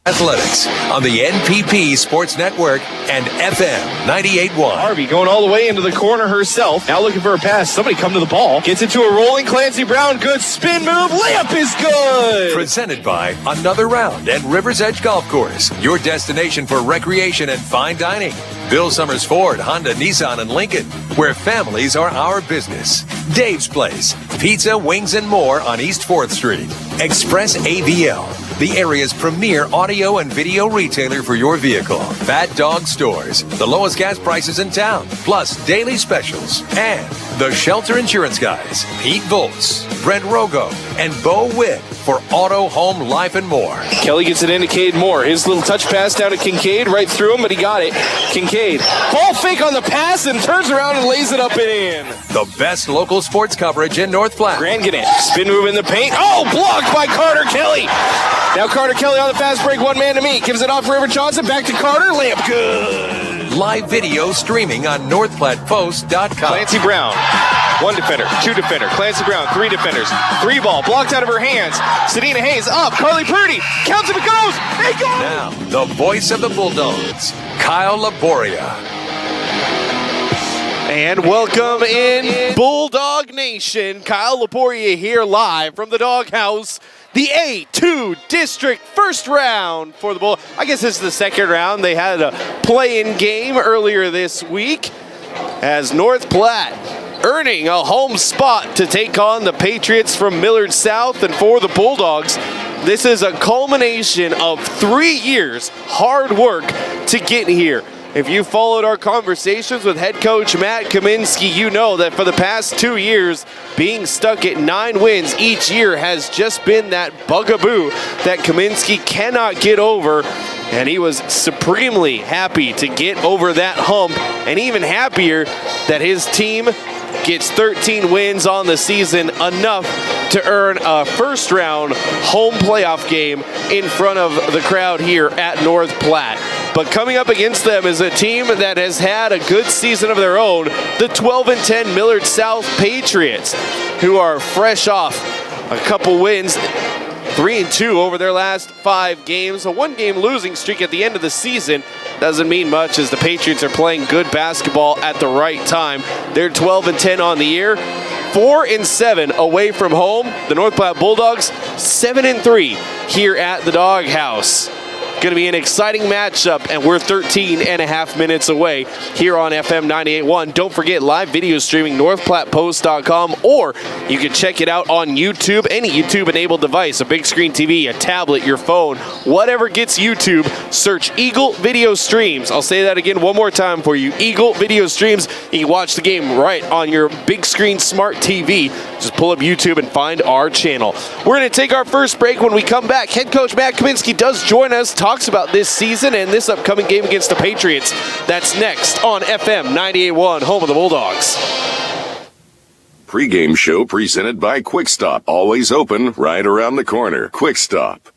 Athletics on the NPP Sports Network and FM 98.1. Harvey going all the way into the corner herself. Now looking for a pass. Somebody come to the ball. Gets into a rolling Clancy Brown. Good spin move. Layup is good. Presented by Another Round at River's Edge Golf Course. Your destination for recreation and fine dining. Bill Summers Ford, Honda, Nissan, and Lincoln, where families are our business. Dave's Place, pizza, wings, and more on East 4th Street. Express AVL, the area's premier audio and video retailer for your vehicle. Fat Dog Stores, the lowest gas prices in town, plus daily specials. And the Shelter Insurance Guys, Pete Volz, Brent Rogo, and Bo Witt for auto, home, life, and more. Kelly gets it into Cade Moore. His little touch pass down to Kincaid, right through him, but he got it. Kincaid, ball fake on the pass and turns around and lays it up and in. The best local sports coverage in North Platte. Grangenet, spin move in the paint. Oh, blocked by Carter Kelly. Now Carter Kelly on the fast break, one man to meet. Gives it off River Johnson, back to Carter, layup good. Live video streaming on NorthPlattePost.com. Clancy Brown, one defender, two defender. Clancy Brown, three defenders. Three ball, blocked out of her hands. Sedina Hayes up, Carly Purdy, counts if it goes. It goes! Now, the voice of the Bulldogs, Kyle Laboria. And welcome in Bulldog Nation. Kyle Laboria here live from the Doghouse. The A2 District first round for the Bull. I guess this is the second round. They had a play-in game earlier this week as North Platte earning a home spot to take on the Patriots from Millard South. And for the Bulldogs, this is a culmination of 3 years hard work to get here. If you followed our conversations with head coach Matt Kaminsky, you know that for the past 2 years, being stuck at 9 wins each year has just been that bugaboo that Kaminsky cannot get over. And he was supremely happy to get over that hump, and even happier that his team gets 13 wins on the season, enough to earn a first-round home playoff game in front of the crowd here at North Platte. But coming up against them is a team that has had a good season of their own, the 12-10 Millard South Patriots, who are fresh off a couple wins, 3-2 over their last 5 games. A 1-game losing streak at the end of the season doesn't mean much, as the Patriots are playing good basketball at the right time. They're 12-10 on the year, 4-7 away from home. The North Platte Bulldogs 7-3 here at the Doghouse. Going to be an exciting matchup, and we're 13 and a half minutes away here on FM 98.1. Don't forget, live video streaming, NorthPlattePost.com, or you can check it out on YouTube, any YouTube-enabled device, a big screen TV, a tablet, your phone, whatever gets YouTube, search Eagle Video Streams. I'll say that again one more time for you, Eagle Video Streams. You can watch the game right on your big screen smart TV. Just pull up YouTube and find our channel. We're going to take our first break. When we come back, head coach Matt Kaminsky does join us, talks about this season and this upcoming game against the Patriots. That's next on FM 98.1, home of the Bulldogs. Pregame show presented by Quick Stop. Always open right around the corner. Quick Stop.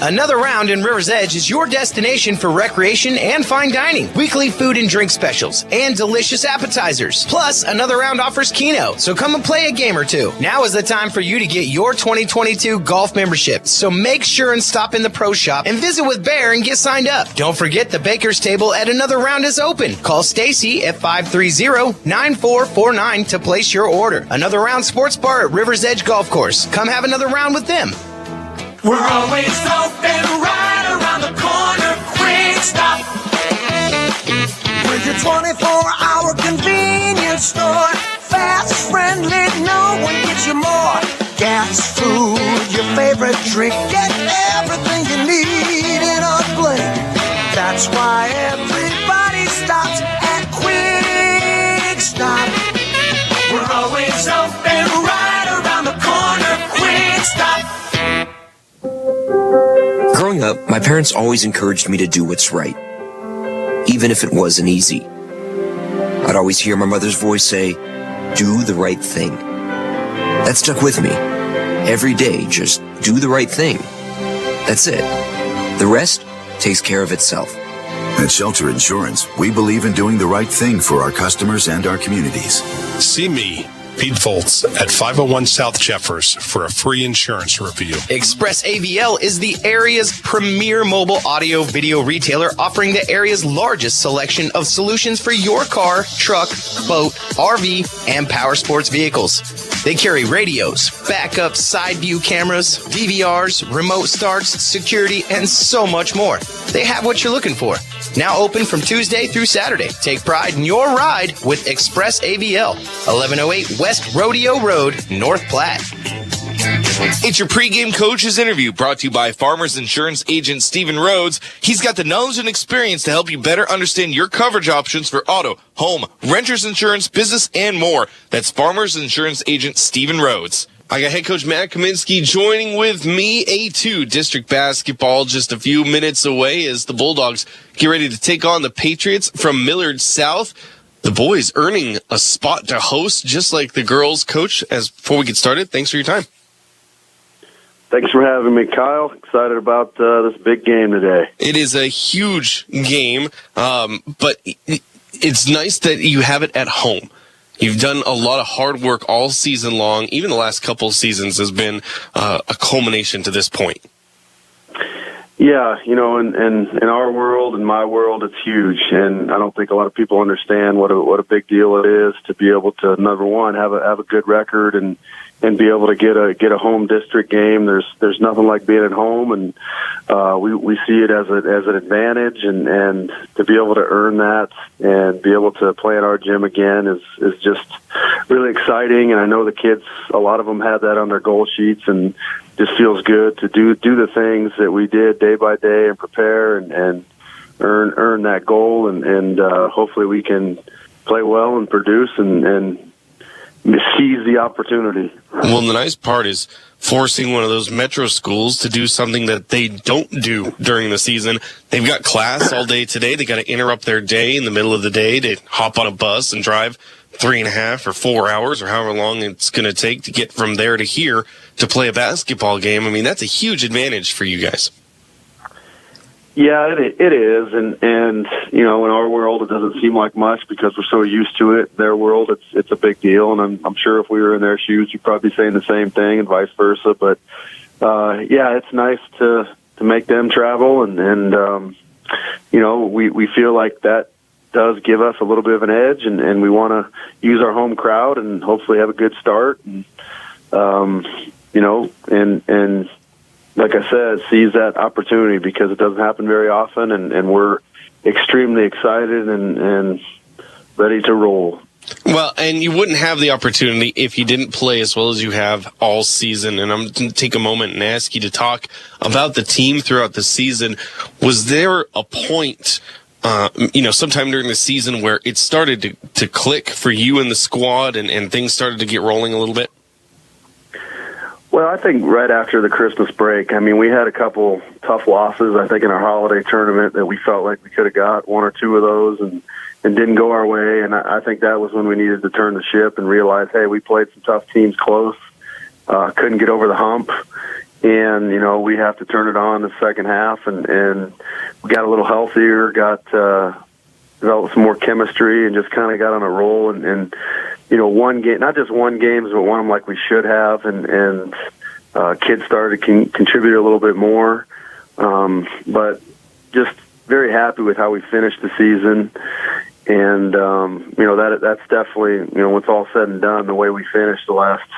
Another Round in River's Edge is your destination for recreation and fine dining. Weekly food and drink specials and delicious appetizers. Plus, Another Round offers Keno, so come and play a game or two. Now is the time for you to get your 2022 golf membership, so make sure and stop in the pro shop and visit with Bear and get signed up. Don't forget the Baker's Table at Another Round is open. Call Stacy at 530-9449 to place your order. Another Round Sports Bar at River's Edge Golf Course. Come have another round with them. We're always open right around the corner. Quick Stop. With your 24-hour convenience store. Fast, friendly, no one gets you more. Gas, food, your favorite drink. Get everything you need in a blink. That's why everybody stops at Quick Stop. We're always open right around the corner. Quick Stop. Growing up, my parents always encouraged me to do what's right, even if it wasn't easy. I'd always hear my mother's voice say, "Do the right thing." That stuck with me. Every day, just do the right thing. That's it. The rest takes care of itself. At Shelter Insurance, we believe in doing the right thing for our customers and our communities. See me. Pete Volz at 501 South Jeffers for a free insurance review. Express AVL is the area's premier mobile audio video retailer, offering the area's largest selection of solutions for your car, truck, boat, RV, and power sports vehicles. They carry radios, backup side view cameras, DVRs, remote starts, security, and so much more. They have what you're looking for. Now open from Tuesday through Saturday. Take pride in your ride with Express AVL, 1108 West Rodeo Road, North Platte. It's your pregame coach's interview brought to you by Farmers Insurance agent Stephen Rhodes. He's got the knowledge and experience to help you better understand your coverage options for auto, home, renter's insurance, business, and more. That's Farmers Insurance agent Stephen Rhodes. I got head coach Matt Kaminsky joining with me. A2 District Basketball just a few minutes away as the Bulldogs get ready to take on the Patriots from Millard South. The boys earning a spot to host just like the girls. Coach, before we get started, thanks for your time. Thanks for having me, Kyle. Excited about this big game today. It is a huge game, but it's nice that you have it at home. You've done a lot of hard work all season long. Even the last couple of seasons has been a culmination to this point. Yeah, in our world, in my world, it's huge, and I don't think a lot of people understand what a big deal it is to be able to, number one, have a good record and be able to get a home district game. There's nothing like being at home, and we see it as an advantage, and to be able to earn that and be able to play in our gym again is just really exciting. And I know the kids, a lot of them have that on their goal sheets, and just feels good to do the things that we did day by day and prepare and earn that goal, and hopefully we can play well and produce and seize the opportunity. Well, the nice part is forcing one of those metro schools to do something that they don't do during the season. They've got class all day today. They got to interrupt their day in the middle of the day to hop on a bus and drive 3.5 or 4 hours or however long it's going to take to get from there to here to play a basketball game. I mean, that's a huge advantage for you guys. Yeah, it is, and in our world it doesn't seem like much because we're so used to it. Their world, it's a big deal, and I'm sure if we were in their shoes, you'd probably be saying the same thing, and vice versa. But yeah, it's nice to make them travel, and we feel like that does give us a little bit of an edge, and we want to use our home crowd and hopefully have a good start, and and like I said, seize that opportunity because it doesn't happen very often, and we're extremely excited and ready to roll. Well, and you wouldn't have the opportunity if you didn't play as well as you have all season. And I'm going to take a moment and ask you to talk about the team throughout the season. Was there a point, sometime during the season where it started to click for you and the squad and things started to get rolling a little bit? Well, I think right after the Christmas break, I mean, we had a couple tough losses, I think, in our holiday tournament that we felt like we could have got one or two of those and didn't go our way. And I think that was when we needed to turn the ship and realize, hey, we played some tough teams close, couldn't get over the hump. And, we have to turn it on the second half. And we got a little healthier, developed some more chemistry and just kind of got on a roll. And one game, not just one game, but won them like we should have. And kids started to contribute a little bit more. But just very happy with how we finished the season. And, that's definitely, when it's all said and done, the way we finished the last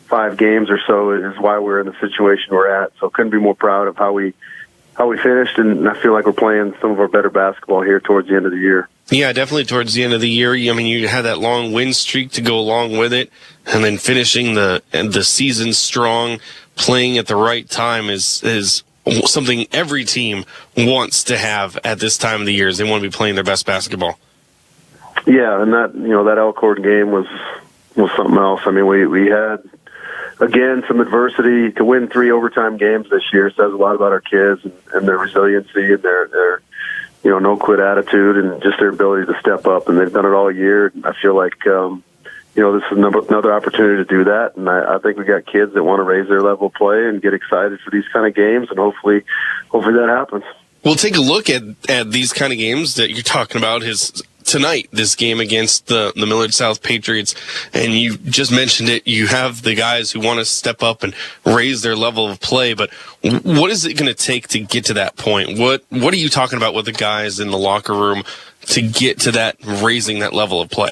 5 games or so is why we're in the situation we're at. So couldn't be more proud of how we finished, and I feel like we're playing some of our better basketball here towards the end of the year. Yeah, definitely towards the end of the year. I mean, you had that long win streak to go along with it, and then finishing the season strong, playing at the right time is something every team wants to have at this time of the year. Is they want to be playing their best basketball. Yeah, and that Elkhorn game was something else. I mean, we had, again, some adversity to win 3 overtime games this year. Says a lot about our kids and their resiliency and their no quit attitude and just their ability to step up. And they've done it all year. I feel like this is another opportunity to do that. And I think we got kids that want to raise their level of play and get excited for these kind of games. And hopefully that happens. We'll take a look at these kind of games that you're talking about. To tonight, this game against the Millard South Patriots, and you just mentioned it, you have the guys who want to step up and raise their level of play, but what is it going to take to get to that point? What are you talking about with the guys in the locker room to get to that, raising that level of play?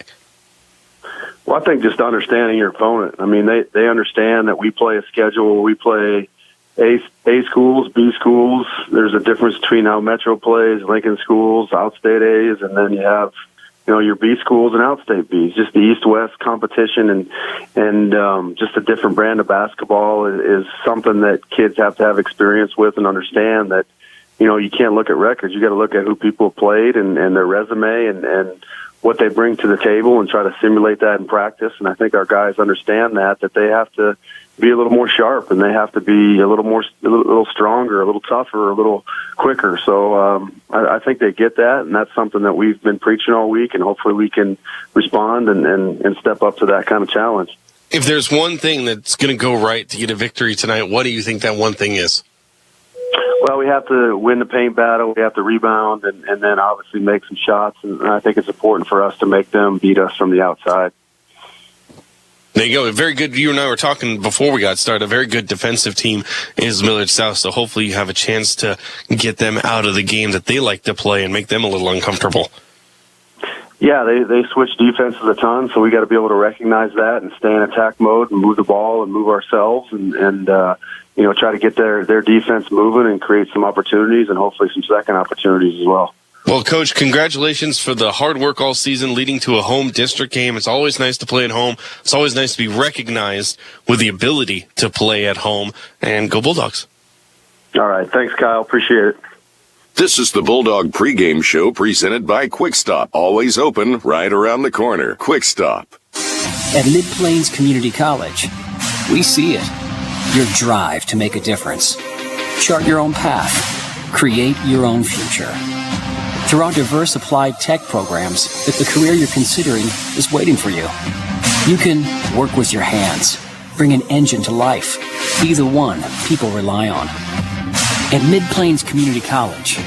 Well, I think just understanding your opponent. I mean, they understand that we play a schedule where we play A schools, B schools. There's a difference between how Metro plays, Lincoln schools, outstate A's, and then you have, your B schools and outstate B's. Just the East-West competition and just a different brand of basketball is something that kids have to have experience with and understand that, you can't look at records. You got to look at who people have played and their resume and what they bring to the table and try to simulate that in practice. And I think our guys understand that they have to be a little more sharp and they have to be a little stronger, a little tougher, a little quicker. So I think they get that, and that's something that we've been preaching all week, and hopefully we can respond and step up to that kind of challenge. If there's one thing that's going to go right to get a victory tonight, what do you think that one thing is? Well, we have to win the paint battle. We have to rebound and then obviously make some shots. And I think it's important for us to make them beat us from the outside. There you go. Very good. You and I were talking before we got started. A very good defensive team is Millard South. So hopefully you have a chance to get them out of the game that they like to play and make them a little uncomfortable. Yeah, they switch defenses a ton, so we got to be able to recognize that and stay in attack mode and move the ball and move ourselves and try to get their defense moving and create some opportunities and hopefully some second opportunities as well. Well, Coach, congratulations for the hard work all season leading to a home district game. It's always nice to play at home. It's always nice to be recognized with the ability to play at home. And go Bulldogs. All right. Thanks, Kyle. Appreciate it. This is the Bulldog pregame show presented by Quick Stop. Always open right around the corner. Quick Stop. At Mid-Plains Community College, we see it. Your drive to make a difference. Chart your own path. Create your own future. Through our diverse applied tech programs, if the career you're considering is waiting for you, you can work with your hands, bring an engine to life, be the one people rely on. At Mid-Plains Community College,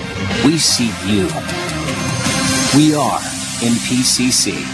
we see you. We are NPCC.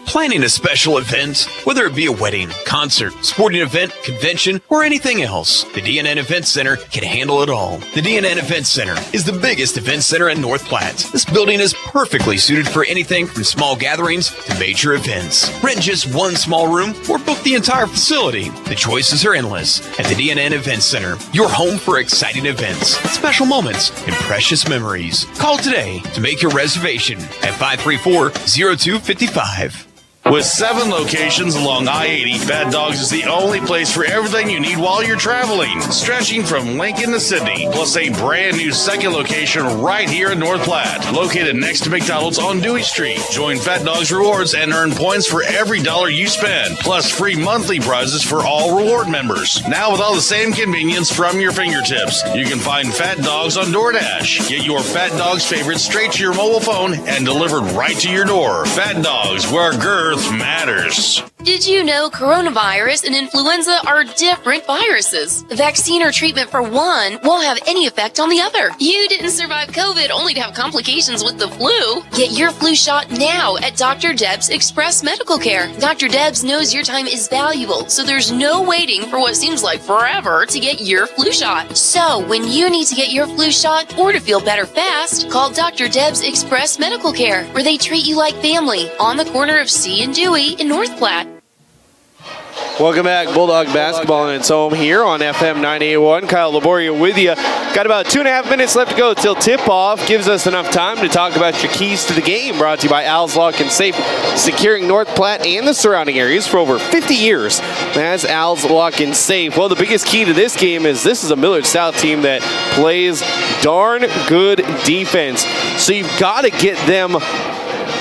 Planning a special event, whether it be a wedding, concert, sporting event, convention, or anything else, the DNN Event Center can handle it all. The DNN Event Center is the biggest event center in North Platte. This building is perfectly suited for anything from small gatherings to major events. Rent just one small room or book the entire facility. The choices are endless at the DNN Event Center, your home for exciting events, special moments, and precious memories. Call today to make your reservation at 534-0255. With 7 locations along I-80, Fat Dogs is the only place for everything you need while you're traveling, stretching from Lincoln to Sydney, plus a brand new second location right here in North Platte, located next to McDonald's on Dewey Street. Join Fat Dogs Rewards and earn points for every dollar you spend, plus free monthly prizes for all reward members. Now with all the same convenience from your fingertips, you can find Fat Dogs on DoorDash. Get your Fat Dogs favorites straight to your mobile phone and delivered right to your door. Fat Dogs, where girth matters. Did you know coronavirus and influenza are different viruses? Vaccine or treatment for one won't have any effect on the other. You didn't survive COVID only to have complications with the flu. Get your flu shot now at Dr. Deb's Express Medical Care. Dr. Deb's knows your time is valuable, so there's no waiting for what seems like forever to get your flu shot. So when you need to get your flu shot or to feel better fast, call Dr. Deb's Express Medical Care, where they treat you like family on the corner of C and Dewey in North Platte. Welcome back, Bulldog Basketball, and it's home here on FM 98.1. Kyle Laboria with you. Got about 2.5 minutes left to go till tip-off. Gives us enough time to talk about your keys to the game. Brought to you by Al's Lock and Safe, securing North Platte and the surrounding areas for over 50 years. That's Al's Lock and Safe. Well, the biggest key to this game is this is a Millard South team that plays darn good defense. So you've got to get them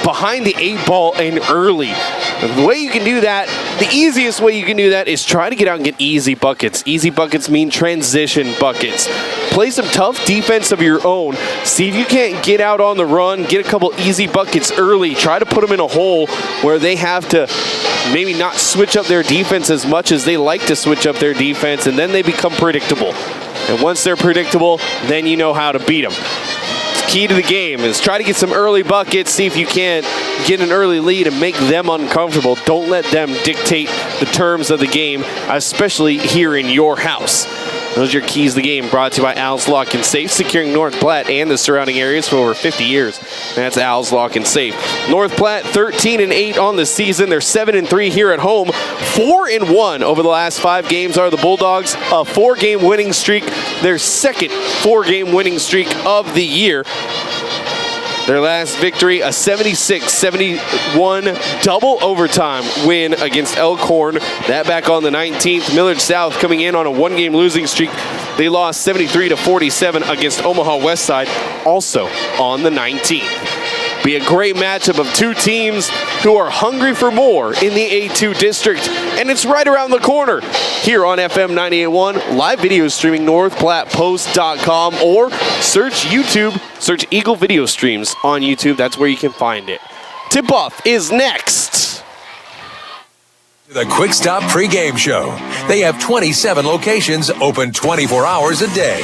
behind the 8 ball and early. The way you can do that, the easiest way you can do that is try to get out and get easy buckets. Easy buckets mean transition buckets. Play some tough defense of your own. See if you can't get out on the run, get a couple easy buckets early. Try to put them in a hole where they have to maybe not switch up their defense as much as they like to switch up their defense, and then they become predictable. And once they're predictable, then you know how to beat them. Key to the game is try to get some early buckets, see if you can't get an early lead and make them uncomfortable. Don't let them dictate the terms of the game, especially here in your house. Those are your keys to the game, brought to you by Al's Lock and Safe, securing North Platte and the surrounding areas for over 50 years. That's Al's Lock and Safe. North Platte 13-8 on the season. They're 7-3 here at home. 4-1 over the last 5 games are the Bulldogs. A 4-game winning streak, their second 4-game winning streak of the year. Their last victory, a 76-71 double overtime win against Elkhorn. That back on the 19th. Millard South coming in on a 1-game losing streak. They lost 73-47 against Omaha Westside, also on the 19th. Be a great matchup of 2 teams who are hungry for more in the A2 district, and it's right around the corner here on FM 98.1, live video streaming northplattepost.com, or search YouTube, search Eagle Video Streams on YouTube. That's where you can find it. Tip-off is next. The Quick Stop Pregame Show. They have 27 locations open 24 hours a day.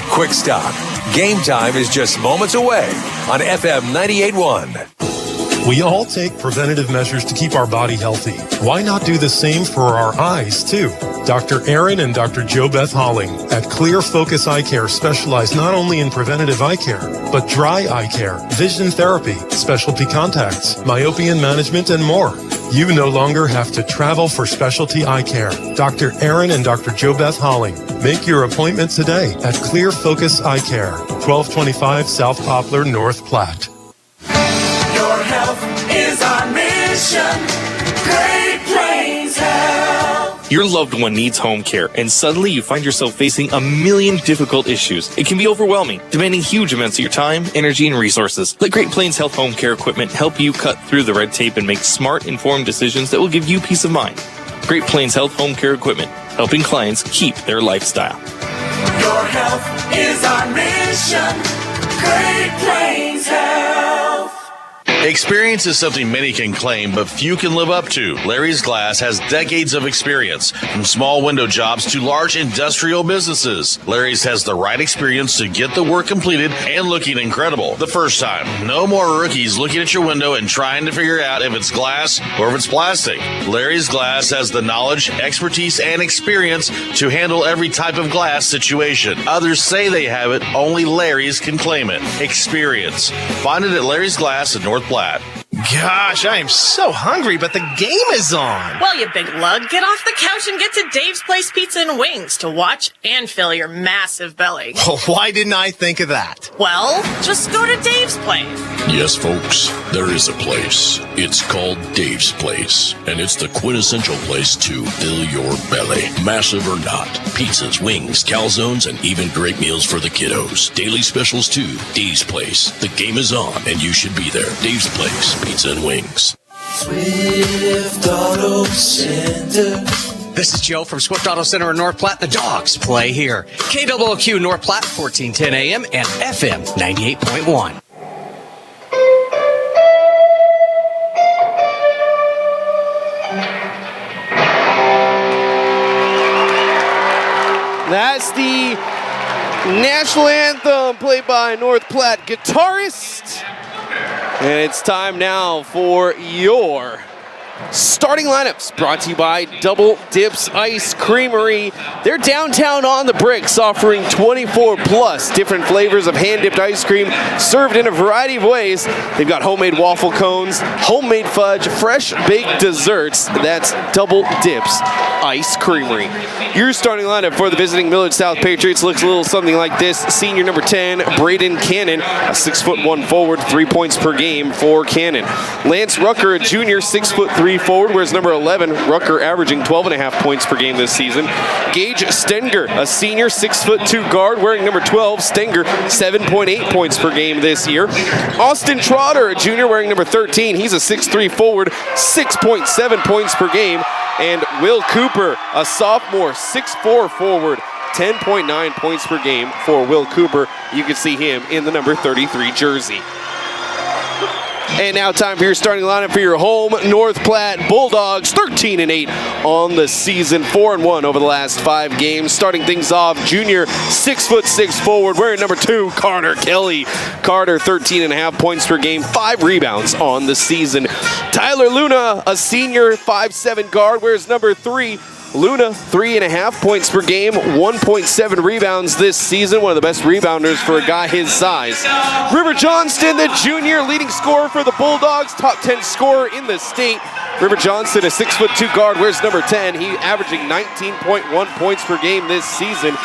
Quick Stop. Game time is just moments away on FM 98.1. We all take preventative measures to keep our body healthy. Why not do the same for our eyes, too? Dr. Aaron and Dr. Jo Beth Holling at Clear Focus Eye Care specialize not only in preventative eye care, but dry eye care, vision therapy, specialty contacts, myopia management, and more. You no longer have to travel for specialty eye care. Dr. Aaron and Dr. Jo Beth Holling. Make your appointment today at Clear Focus Eye Care, 1225 South Poplar, North Platte. Your health is our mission. Great Plains Health. Your loved one needs home care, and suddenly you find yourself facing a million difficult issues. It can be overwhelming, demanding huge amounts of your time, energy, and resources. Let Great Plains Health Home Care Equipment help you cut through the red tape and make smart, informed decisions that will give you peace of mind. Great Plains Health Home Care Equipment, helping clients keep their lifestyle. Your health is our mission. Great Plains Health. Experience is something many can claim, but few can live up to. Larry's Glass has decades of experience, from small window jobs to large industrial businesses. Larry's has the right experience to get the work completed and looking incredible the first time. No more rookies looking at your window and trying to figure out if it's glass or if it's plastic. Larry's Glass has the knowledge, expertise, and experience to handle every type of glass situation. Others say they have it, only Larry's can claim it. Experience. Find it at Larry's Glass in North Platte. Gosh, I am so hungry, but the game is on. Well, you big lug, get off the couch and get to Dave's Place Pizza and Wings to watch and fill your massive belly. Well, why didn't I think of that? Well, just go to Dave's Place. Yes, folks, there is a place. It's called Dave's Place, and it's the quintessential place to fill your belly. Massive or not, pizzas, wings, calzones, and even great meals for the kiddos. Daily specials too. Dave's Place. The game is on, and you should be there. Dave's Place, pizza and wings. Swift Auto Center. This is Joe from Swift Auto Center in North Platte. The Dogs play here. KWQ North Platte, 1410 AM and FM 98.1. That's the national anthem played by North Platte guitarist. And it's time now for your starting lineups, brought to you by Double Dips Ice Creamery. They're downtown on the bricks, offering 24 plus different flavors of hand-dipped ice cream served in a variety of ways. They've got homemade waffle cones, homemade fudge, fresh baked desserts. That's Double Dips Ice Creamery. Your starting lineup for the visiting Millard South Patriots looks a little something like this. Senior number 10, Braden Cannon, a 6'1" forward, 3 points per game for Cannon. Lance Rucker, a junior, 6'3" forward, whereas number 11, Rucker, averaging 12.5 points per game this season. Gage Stenger, a senior, 6'2" guard, wearing number 12. Stenger, 7.8 points per game this year. Austin Trotter, a junior, wearing number 13. He's a 6'3" forward, 6.7 points per game. And Will Cooper, a sophomore, 6'4" forward, 10.9 points per game for Will Cooper. You can see him in the number 33 jersey. And now time for your starting lineup for your home North Platte Bulldogs. 13-8 on the season, 4-1 over the last 5 games. Starting things off, junior 6'6" forward, wearing number 2, Carter Kelly. Carter, 13.5 points per game, 5 rebounds on the season. Tyler Luna, a senior 5'7" guard, wears number 3. Luna, 3.5 points per game, 1.7 rebounds this season. One of the best rebounders for a guy his size. River Johnston, the junior leading scorer for the Bulldogs, top 10 scorer in the state. River Johnston, a 6'2" guard, wears number 10. He averaging 19.1 points per game this season.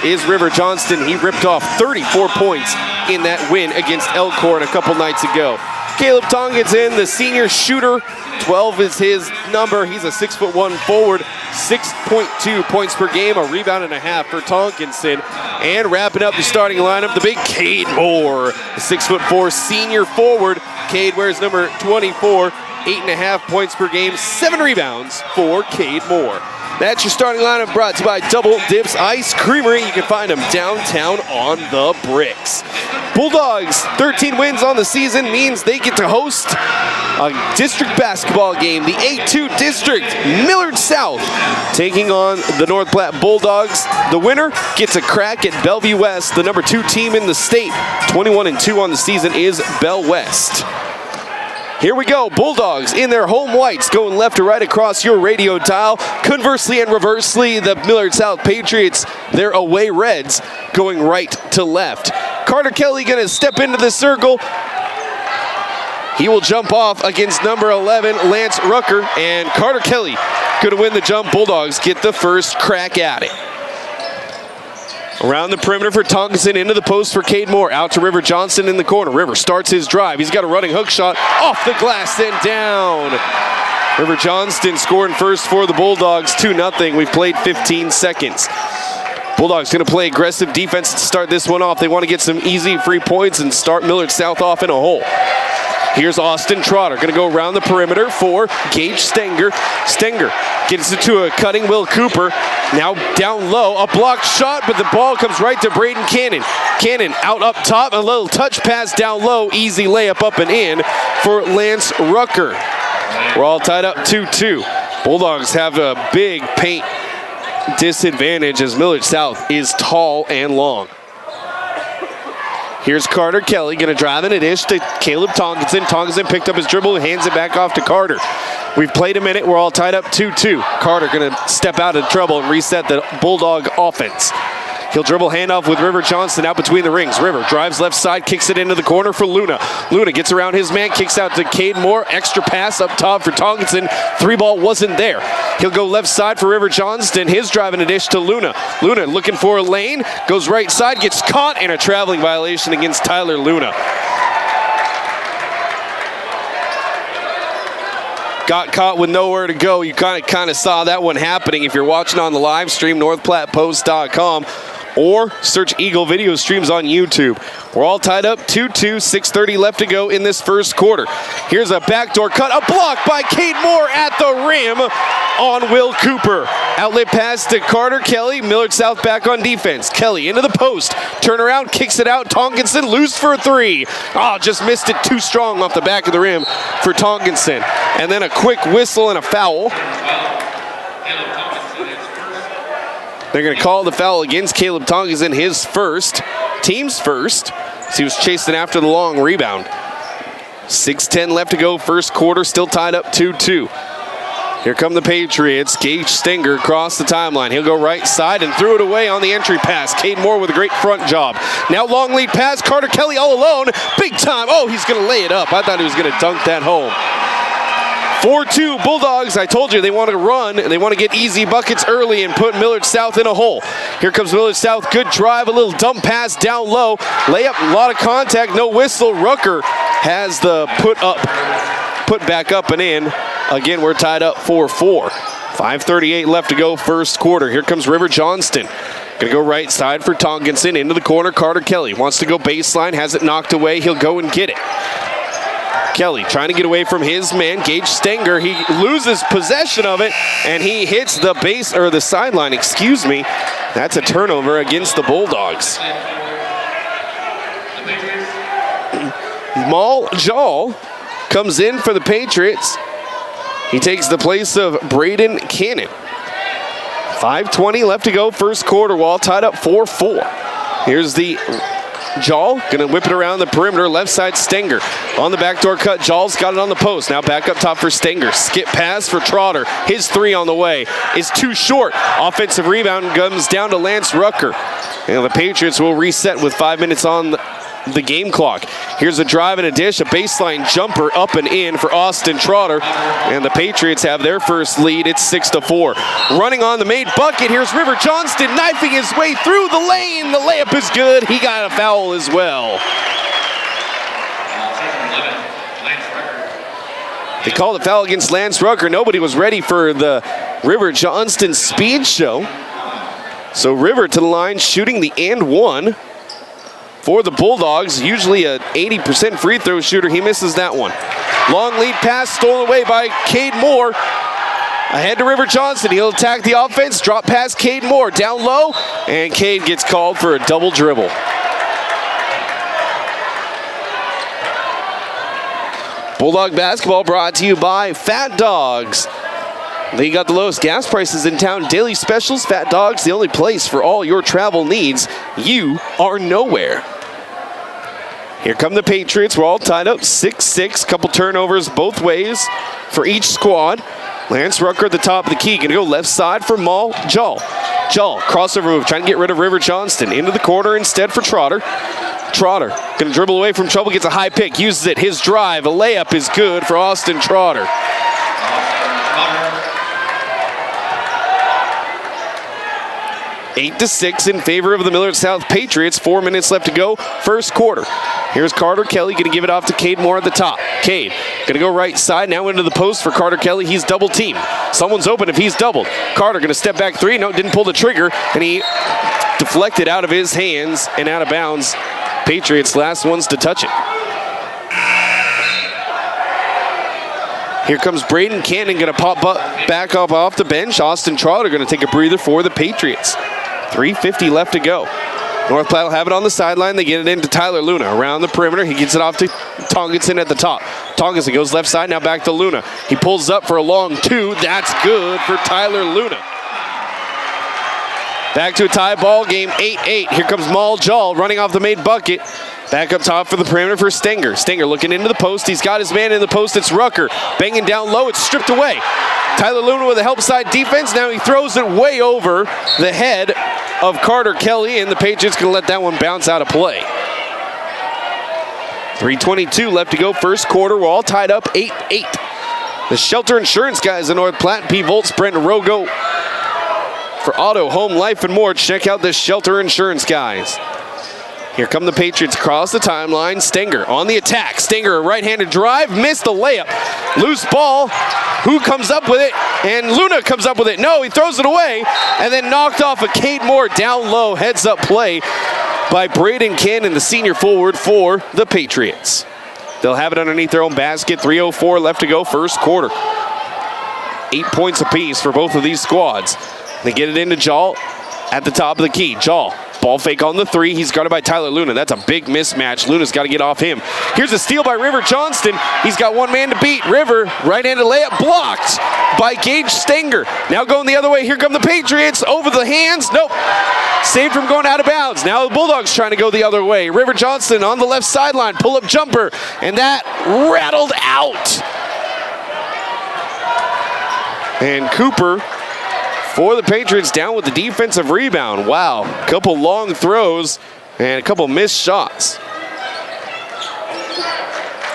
Is River Johnston. He ripped off 34 points in that win against Elkhorn a couple nights ago. Caleb Tonkinson, the senior shooter, 12 is his number. He's a 6'1" forward, 6.2 points per game, a rebound and a half for Tonkinson. And wrapping up the starting lineup, the big Cade Moore, the 6'4" senior forward. Cade wears number 24, 8.5 points per game, 7 rebounds for Cade Moore. That's your starting lineup, brought to you by Double Dips Ice Creamery. You can find them downtown on the bricks. Bulldogs, 13 wins on the season means they get to host a district basketball game. The A2 district, Millard South, taking on the North Platte Bulldogs. The winner gets a crack at Bellevue West, the number 2 team in the state. 21-2 on the season is Bell West. Here we go, Bulldogs in their home whites, going left to right across your radio dial. Conversely and reversely, the Millard South Patriots, their away Reds, going right to left. Carter Kelly gonna step into the circle. He will jump off against number 11, Lance Rucker, and Carter Kelly gonna win the jump. Bulldogs get the first crack at it. Around the perimeter for Tonkinson, into the post for Cade Moore. Out to River Johnston in the corner. River starts his drive. He's got a running hook shot off the glass, then down. River Johnston scoring first for the Bulldogs, 2-0. We've played 15 seconds. Bulldogs going to play aggressive defense to start this one off. They want to get some easy free points and start Millard South off in a hole. Here's Austin Trotter, going to go around the perimeter for Gage Stenger. Stenger gets it to a cutting Will Cooper. Now down low, a blocked shot, but the ball comes right to Braden Cannon. Cannon out up top, a little touch pass down low, easy layup up and in for Lance Rucker. We're all tied up 2-2. Bulldogs have a big paint disadvantage as Millard South is tall and long. Here's Carter Kelly, going to drive in a dish to Caleb Tonkinson. Tonkinson picked up his dribble and hands it back off to Carter. We've played a minute. We're all tied up 2-2. Carter going to step out of trouble and reset the Bulldog offense. He'll dribble handoff with River Johnston out between the rings. River drives left side, kicks it into the corner for Luna. Luna gets around his man, kicks out to Cade Moore. Extra pass up top for Tonkinson. 3-ball wasn't there. He'll go left side for River Johnston. His driving a dish to Luna. Luna looking for a lane. Goes right side, gets caught, and a traveling violation against Tyler Luna. Got caught with nowhere to go. You kind of saw that one happening if you're watching on the live stream, NorthPlattePost.com, or search Eagle Video Streams on YouTube. We're all tied up 2-2, 6:30 left to go in this first quarter. Here's a backdoor cut, a block by Cade Moore at the rim on Will Cooper. Outlet pass to Carter Kelly. Millard South back on defense. Kelly into the post. Turnaround, kicks it out. Tonkinson loose for a 3. Just missed it too strong off the back of the rim for Tonkinson. And then a quick whistle and a foul. They're going to call the foul against Caleb Tonkinson, his first, team's first. So he was chasing after the long rebound. 6:10 left to go, first quarter, still tied up 2-2. Here come the Patriots. Gage Stenger across the timeline. He'll go right side and threw it away on the entry pass. Cade Moore with a great front job. Now long lead pass. Carter Kelly all alone. Big time. Oh, he's going to lay it up. I thought he was going to dunk that home. 4-2 Bulldogs. I told you they want to run. They want to get easy buckets early and put Millard South in a hole. Here comes Millard South. Good drive. A little dump pass down low. Layup. A lot of contact. No whistle. Rucker has the put back up and in. Again, we're tied up 4-4. 5:38 left to go, first quarter. Here comes River Johnston. Going to go right side for Tonkinson. Into the corner, Carter Kelly. Wants to go baseline, has it knocked away. He'll go and get it. Kelly trying to get away from his man, Gage Stenger. He loses possession of it, and he hits the base, or the sideline, excuse me. That's a turnover against the Bulldogs. Maul Jall comes in for the Patriots. He takes the place of Braden Cannon. 5:20 left to go, first quarter. Wall tied up 4-4. Here's the Jall, gonna whip it around the perimeter, left side Stenger. On the backdoor cut, Jall's got it on the post. Now back up top for Stenger. Skip pass for Trotter. His three on the way is too short. Offensive rebound comes down to Lance Rucker. And the Patriots will reset with 5 minutes on the game clock. Here's a drive and a dish, a baseline jumper up and in for Austin Trotter. And the Patriots have their first lead. It's 6-4. Running on the made bucket, here's River Johnston knifing his way through the lane. The layup is good. He got a foul as well. They called a foul against Lance Rucker. Nobody was ready for the River Johnston speed show. So River to the line, shooting the and one for the Bulldogs. Usually an 80% free throw shooter. He misses that one. Long lead pass stolen away by Cade Moore. Ahead to River Johnston. He'll attack the offense. Drop pass Cade Moore. Down low. And Cade gets called for a double dribble. Bulldog basketball brought to you by Fat Dogs. They got the lowest gas prices in town. Daily specials. Fat Dogs, the only place for all your travel needs. You are nowhere. Here come the Patriots. We're all tied up 6-6. Couple turnovers both ways for each squad. Lance Rucker at the top of the key. Going to go left side for Maul Jall. Jall, crossover move, trying to get rid of River Johnston. Into the corner instead for Trotter. Trotter going to dribble away from trouble. Gets a high pick. Uses it. His drive. A layup is good for Austin Trotter. Eight to 6 in favor of the Millard South Patriots. 4 minutes left to go, first quarter. Here's Carter Kelly, going to give it off to Cade Moore at the top. Cade, going to go right side, now into the post for Carter Kelly. He's double teamed. Someone's open if he's doubled. Carter going to step back three. No, didn't pull the trigger, and he deflected out of his hands and out of bounds. Patriots last ones to touch it. Here comes Braden Cannon, going to pop back up off the bench. Austin Trotter going to take a breather for the Patriots. 3:50 left to go. North Platte will have it on the sideline. They get it into Tyler Luna around the perimeter. He gets it off to Tonginson at the top. Tonginson goes left side, now back to Luna. He pulls up for a long two. That's good for Tyler Luna. Back to a tie ball game, 8-8. Here comes Maul Jall running off the made bucket. Back up top for the perimeter for Stenger. Stenger looking into the post. He's got his man in the post. It's Rucker. Banging down low. It's stripped away. Tyler Luna with a help side defense. Now he throws it way over the head of Carter Kelly, and the Patriots going to let that one bounce out of play. 3:22 left to go, first quarter. We're all tied up 8-8. The Shelter Insurance guys in North Platte. P. Volts, Brent Rogo. For auto, home, life, and more, check out the Shelter Insurance guys. Here come the Patriots across the timeline. Stenger on the attack. Stenger, a right-handed drive, missed the layup. Loose ball. Who comes up with it? And Luna comes up with it. No, he throws it away and then knocked off a Cade Moore down low. Heads-up play by Braden Cannon, the senior forward for the Patriots. They'll have it underneath their own basket. 3:04 left to go, first quarter. 8 points apiece for both of these squads. They get it into Jall at the top of the key. Jall. Ball fake on the three. He's guarded by Tyler Luna. That's a big mismatch. Luna's got to get off him. Here's a steal by River Johnston. He's got one man to beat. River, right-handed layup blocked by Gage Stenger. Now going the other way. Here come the Patriots. Over the hands. Nope. Saved from going out of bounds. Now the Bulldogs trying to go the other way. River Johnston on the left sideline. Pull-up jumper. And that rattled out. And Cooper for the Patriots down with the defensive rebound. Wow, a couple long throws and a couple missed shots.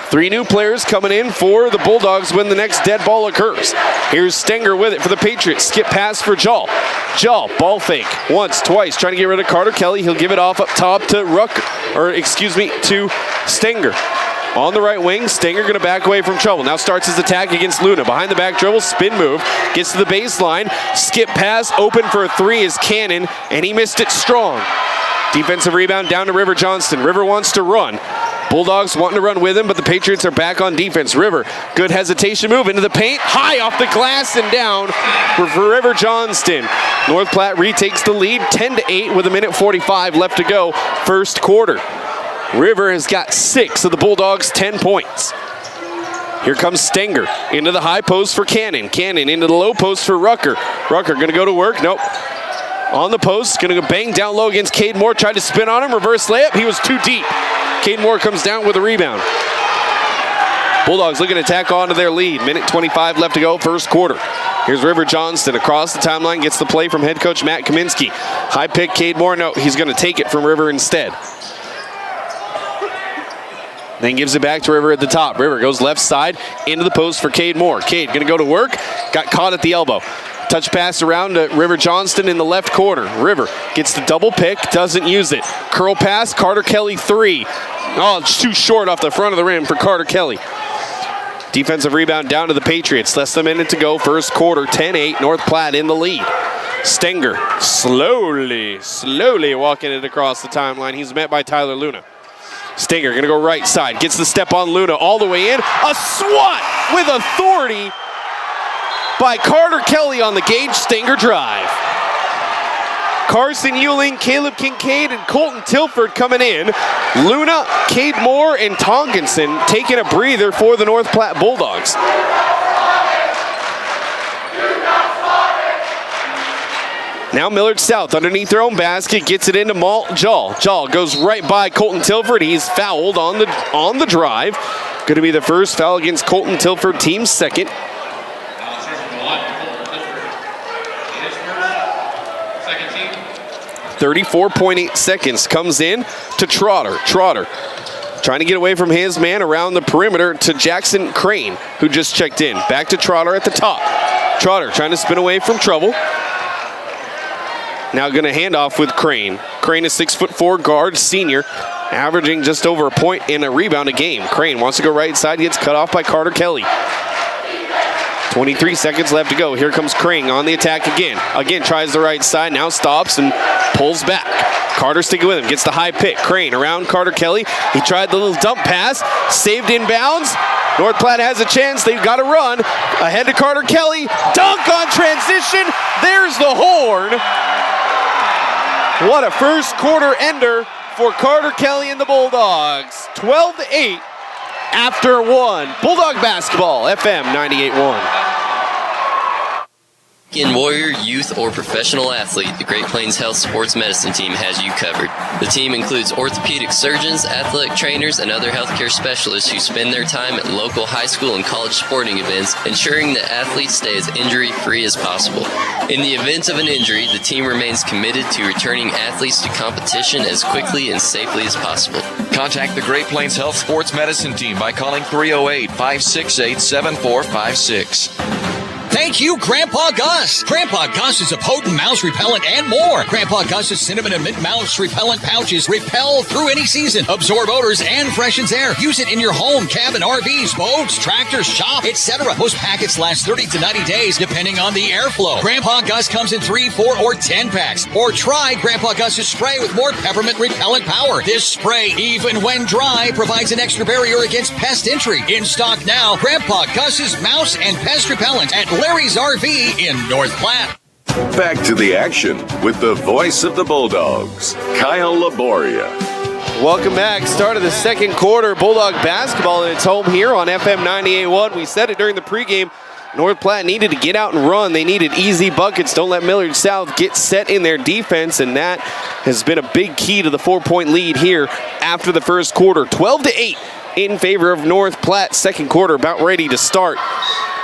3 new players coming in for the Bulldogs when the next dead ball occurs. Here's Stenger with it for the Patriots. Skip pass for Jall. Jall, ball fake. Once, twice, trying to get rid of Carter Kelly. He'll give it off up top to to Stenger. On the right wing, Stenger going to back away from trouble. Now starts his attack against Luna. Behind the back dribble, spin move. Gets to the baseline. Skip pass, open for a three is Cannon, and he missed it strong. Defensive rebound down to River Johnston. River wants to run. Bulldogs wanting to run with him, but the Patriots are back on defense. River, good hesitation move into the paint. High off the glass and down for River Johnston. North Platte retakes the lead, 10-8 with 1:45 left to go, first quarter. River has got 6 of the Bulldogs' 10 points. Here comes Stenger into the high post for Cannon. Cannon into the low post for Rucker. Rucker going to go to work. Nope. On the post, going to go bang down low against Cade Moore. Tried to spin on him. Reverse layup. He was too deep. Cade Moore comes down with a rebound. Bulldogs looking to tack on to their lead. Minute 25 left to go, first quarter. Here's River Johnston across the timeline. Gets the play from head coach Matt Kaminsky. High pick, Cade Moore. No, he's going to take it from River instead. Then gives it back to River at the top. River goes left side into the post for Cade Moore. Cade going to go to work. Got caught at the elbow. Touch pass around to River Johnston in the left corner. River gets the double pick, doesn't use it. Curl pass, Carter Kelly 3. Oh, it's too short off the front of the rim for Carter Kelly. Defensive rebound down to the Patriots. Less than a minute to go, first quarter, 10-8, North Platte in the lead. Stenger slowly walking it across the timeline. He's met by Tyler Luna. Stenger going to go right side. Gets the step on Luna all the way in. A swat with authority by Carter Kelly on the Gage Stenger drive. Carson Ewing, Caleb Kincaid, and Colton Tilford coming in. Luna, Cade Moore, and Tonkinson taking a breather for the North Platte Bulldogs. Now Millard South underneath their own basket, gets it into Jall. Jall goes right by Colton Tilford. He's fouled on the drive. Going to be the first foul against Colton Tilford, team's second. 34.8 seconds comes in to Trotter. Trotter trying to get away from his man around the perimeter to Jackson Crane, who just checked in. Back to Trotter at the top. Trotter trying to spin away from trouble. Now going to hand off with Crane. Crane is 6'4" guard, senior, averaging just over a point and a rebound a game. Crane wants to go right side, gets cut off by Carter Kelly. 23 seconds left to go. Here comes Crane on the attack again. Again tries the right side, now stops and pulls back. Carter sticking with him, gets the high pick. Crane around Carter Kelly. He tried the little dump pass, saved in bounds. North Platte has a chance, they've got to run. Ahead to Carter Kelly, dunk on transition. There's the horn. What a first quarter ender for Carter Kelly and the Bulldogs. 12-8 after one. Bulldog basketball, FM 98.1. In warrior, youth, or professional athlete, the Great Plains Health Sports Medicine Team has you covered. The team includes orthopedic surgeons, athletic trainers, and other healthcare specialists who spend their time at local high school and college sporting events, ensuring that athletes stay as injury-free as possible. In the event of an injury, the team remains committed to returning athletes to competition as quickly and safely as possible. Contact the Great Plains Health Sports Medicine Team by calling 308-568-7456. Thank you, Grandpa Gus. Grandpa Gus is a potent mouse repellent and more. Grandpa Gus's cinnamon and mint mouse repellent pouches repel through any season, absorb odors, and freshens air. Use it in your home, cabin, RVs, boats, tractors, shop, etc. Most packets last 30 to 90 days, depending on the airflow. Grandpa Gus comes in 3, 4, or 10 packs. Or try Grandpa Gus's spray with more peppermint repellent power. This spray, even when dry, provides an extra barrier against pest entry. In stock now, Grandpa Gus's mouse and pest repellent at Larry's RV in North Platte. Back to the action with the voice of the Bulldogs, Kyle Laboria. Welcome back. Start of the second quarter, Bulldog basketball, and it's home here on FM 98.1. We said it during the pregame. North Platte needed to get out and run. They needed easy buckets. Don't let Millard South get set in their defense, and that has been a big key to the 4-point lead here after the first quarter. 12-8 in favor of North Platte. Second quarter about ready to start.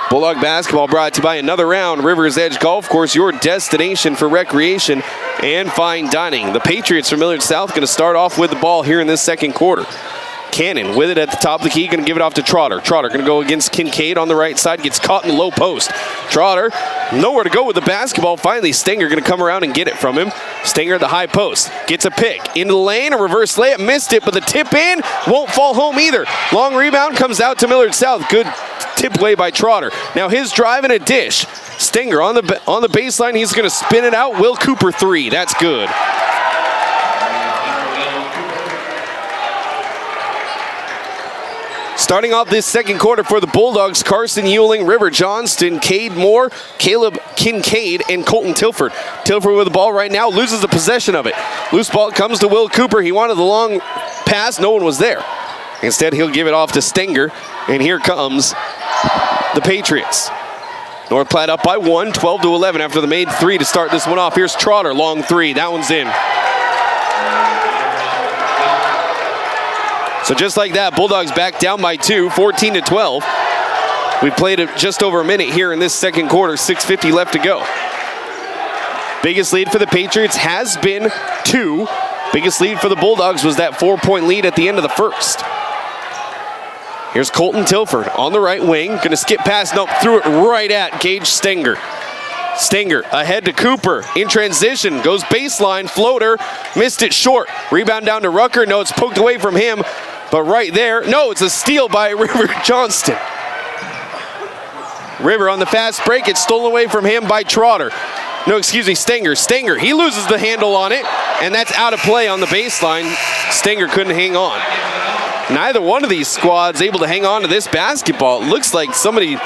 Bulldog basketball brought to you by Another Round, River's Edge Golf Course, your destination for recreation and fine dining. The Patriots from Millard South going to start off with the ball here in this second quarter. Cannon with it at the top of the key, going to give it off to Trotter. Trotter going to go against Kincaid on the right side, gets caught in the low post. Trotter, nowhere to go with the basketball. Finally, Stenger going to come around and get it from him. Stenger at the high post, gets a pick. Into the lane, a reverse layup, missed it, but the tip in won't fall home either. Long rebound comes out to Millard South. Good tip away by Trotter. Now his drive and a dish. Stenger on the baseline, he's going to spin it out. Will Cooper 3, that's good. Starting off this second quarter for the Bulldogs, Carson Ewing, River Johnston, Cade Moore, Caleb Kincaid, and Colton Tilford. Tilford with the ball right now, loses the possession of it. Loose ball comes to Will Cooper. He wanted the long pass. No one was there. Instead, he'll give it off to Stenger, and here comes the Patriots. North Platte up by 1, 12-11 after the made 3 to start this one off. Here's Trotter, long 3. That one's in. So just like that, Bulldogs back down by 2, 14-12. We played it just over a minute here in this second quarter, 6:50 left to go. Biggest lead for the Patriots has been 2. Biggest lead for the Bulldogs was that 4-point lead at the end of the first. Here's Colton Tilford on the right wing. Going to skip past, nope, threw it right at Gage Stenger. Stenger ahead to Cooper. In transition, goes baseline, floater, missed it short. Rebound down to Rucker. No, it's poked away from him, but right there. No, it's a steal by River Johnston. River on the fast break. It's stolen away from him by Trotter. No, excuse me, Stenger. Stenger, he loses the handle on it, and that's out of play on the baseline. Stenger couldn't hang on. Neither one of these squads able to hang on to this basketball. It looks like somebody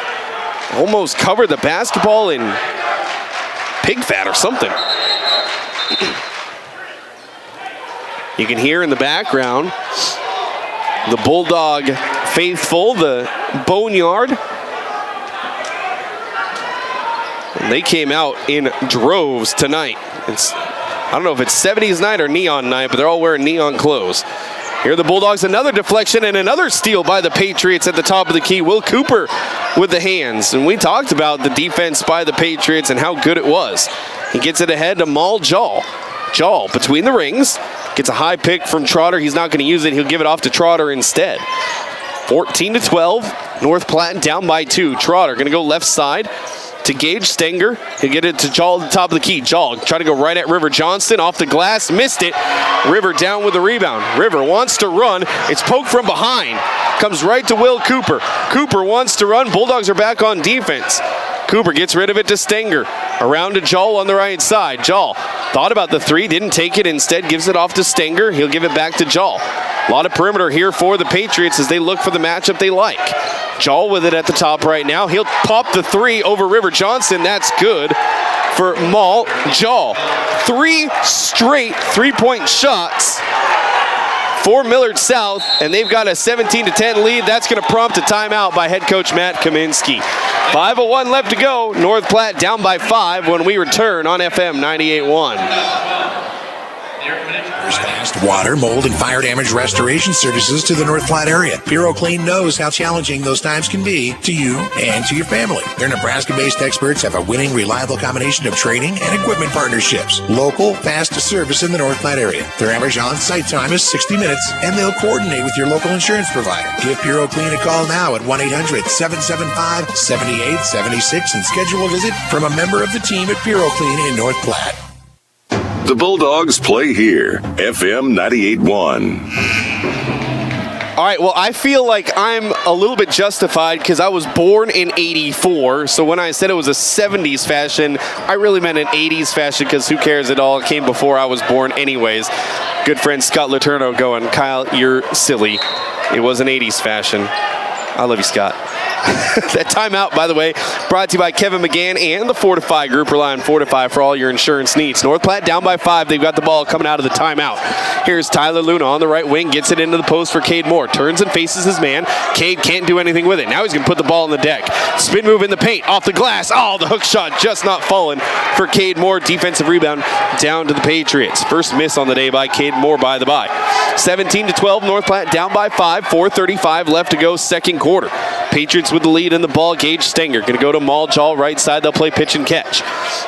almost covered the basketball in pig fat or something. You can hear in the background the Bulldog faithful, the Boneyard. And they came out in droves tonight. I don't know if it's 70s night or neon night, but they're all wearing neon clothes. Here are the Bulldogs, another deflection and another steal by the Patriots at the top of the key. Will Cooper with the hands. And we talked about the defense by the Patriots and how good it was. He gets it ahead to Maul Jall. Jall between the rings. Gets a high pick from Trotter. He's not going to use it. He'll give it off to Trotter instead. 14-12. North Platte down by 2. Trotter going to go left side to Gage Stenger. He'll get it to Jall at the top of the key. Jall trying to go right at River Johnston. Off the glass. Missed it. River down with the rebound. River wants to run. It's poked from behind. Comes right to Will Cooper. Cooper wants to run. Bulldogs are back on defense. Cooper gets rid of it to Stenger. Around to Jall on the right side. Jall thought about the 3. Didn't take it. Instead gives it off to Stenger. He'll give it back to Jall. A lot of perimeter here for the Patriots as they look for the matchup they like. Jall with it at the top right now. He'll pop the 3 over River Johnston. That's good for Maul Jall. 3 straight 3-point shots for Millard South, and they've got a 17-10 lead. That's going to prompt a timeout by head coach Matt Kaminsky. 5:01 left to go. North Platte down by 5 when we return on FM 98.1. Fast water, mold, and fire damage restoration services to the North Platte area. PuroClean knows how challenging those times can be to you and to your family. Their Nebraska-based experts have a winning, reliable combination of training and equipment partnerships. Local, fast service in the North Platte area. Their average on-site time is 60 minutes, and they'll coordinate with your local insurance provider. Give PuroClean a call now at 1-800-775-7876 and schedule a visit from a member of the team at PuroClean in North Platte. The Bulldogs play here, FM 98.1. All right, well, I feel like I'm a little bit justified because I was born in 84. So when I said it was a 70s fashion, I really meant an 80s fashion because who cares at all? It came before I was born anyways. Good friend Scott Letourneau going, Kyle, you're silly. It was an 80s fashion. I love you, Scott. That timeout, by the way, brought to you by Kevin McGann and the Fortify Group. Rely on Fortify for all your insurance needs. North Platte down by 5. They've got the ball coming out of the timeout. Here's Tyler Luna on the right wing. Gets it into the post for Cade Moore. Turns and faces his man. Cade can't do anything with it. Now he's going to put the ball on the deck. Spin move in the paint. Off the glass. Oh, the hook shot just not falling for Cade Moore. Defensive rebound down to the Patriots. First miss on the day by Cade Moore by the by. 17-12. North Platte down by 5. 4:35 left to go second quarter. Patriots with the lead in the ball. Gage Stenger going to go to Maul Jall right side. They'll play pitch and catch.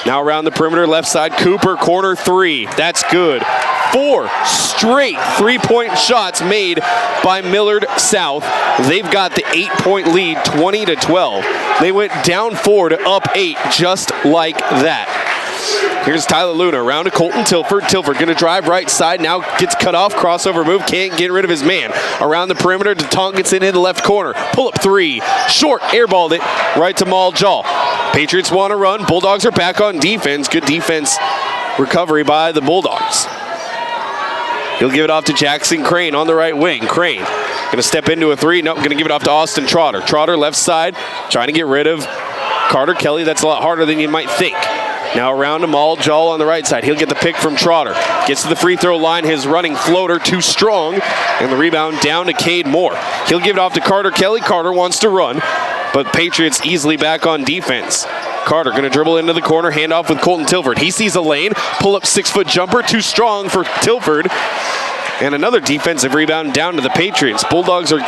Now around the perimeter left side. Cooper corner 3. That's good. 4 straight 3-point shots made by Millard South. They've got the 8-point lead, 20-12. They went down 4 to up 8 just like that. Here's Tyler Luna around to Colton Tilford. Tilford going to drive right side. Now gets cut off. Crossover move. Can't get rid of his man. Around the perimeter. DeTong gets it in the left corner. Pull up 3. Short. Airballed it right to Maul Jall. Patriots want to run. Bulldogs are back on defense. Good defense recovery by the Bulldogs. He'll give it off to Jackson Crane on the right wing. Crane going to step into a 3. Nope. Going to give it off to Austin Trotter. Trotter left side. Trying to get rid of Carter Kelly. That's a lot harder than you might think. Now around to Maul, Jol on the right side. He'll get the pick from Trotter. Gets to the free throw line. His running floater too strong. And the rebound down to Cade Moore. He'll give it off to Carter Kelly. Carter wants to run, but Patriots easily back on defense. Carter going to dribble into the corner, hand off with Colton Tilford. He sees a lane, pull up 6-foot jumper, too strong for Tilford. And another defensive rebound down to the Patriots. Bulldogs are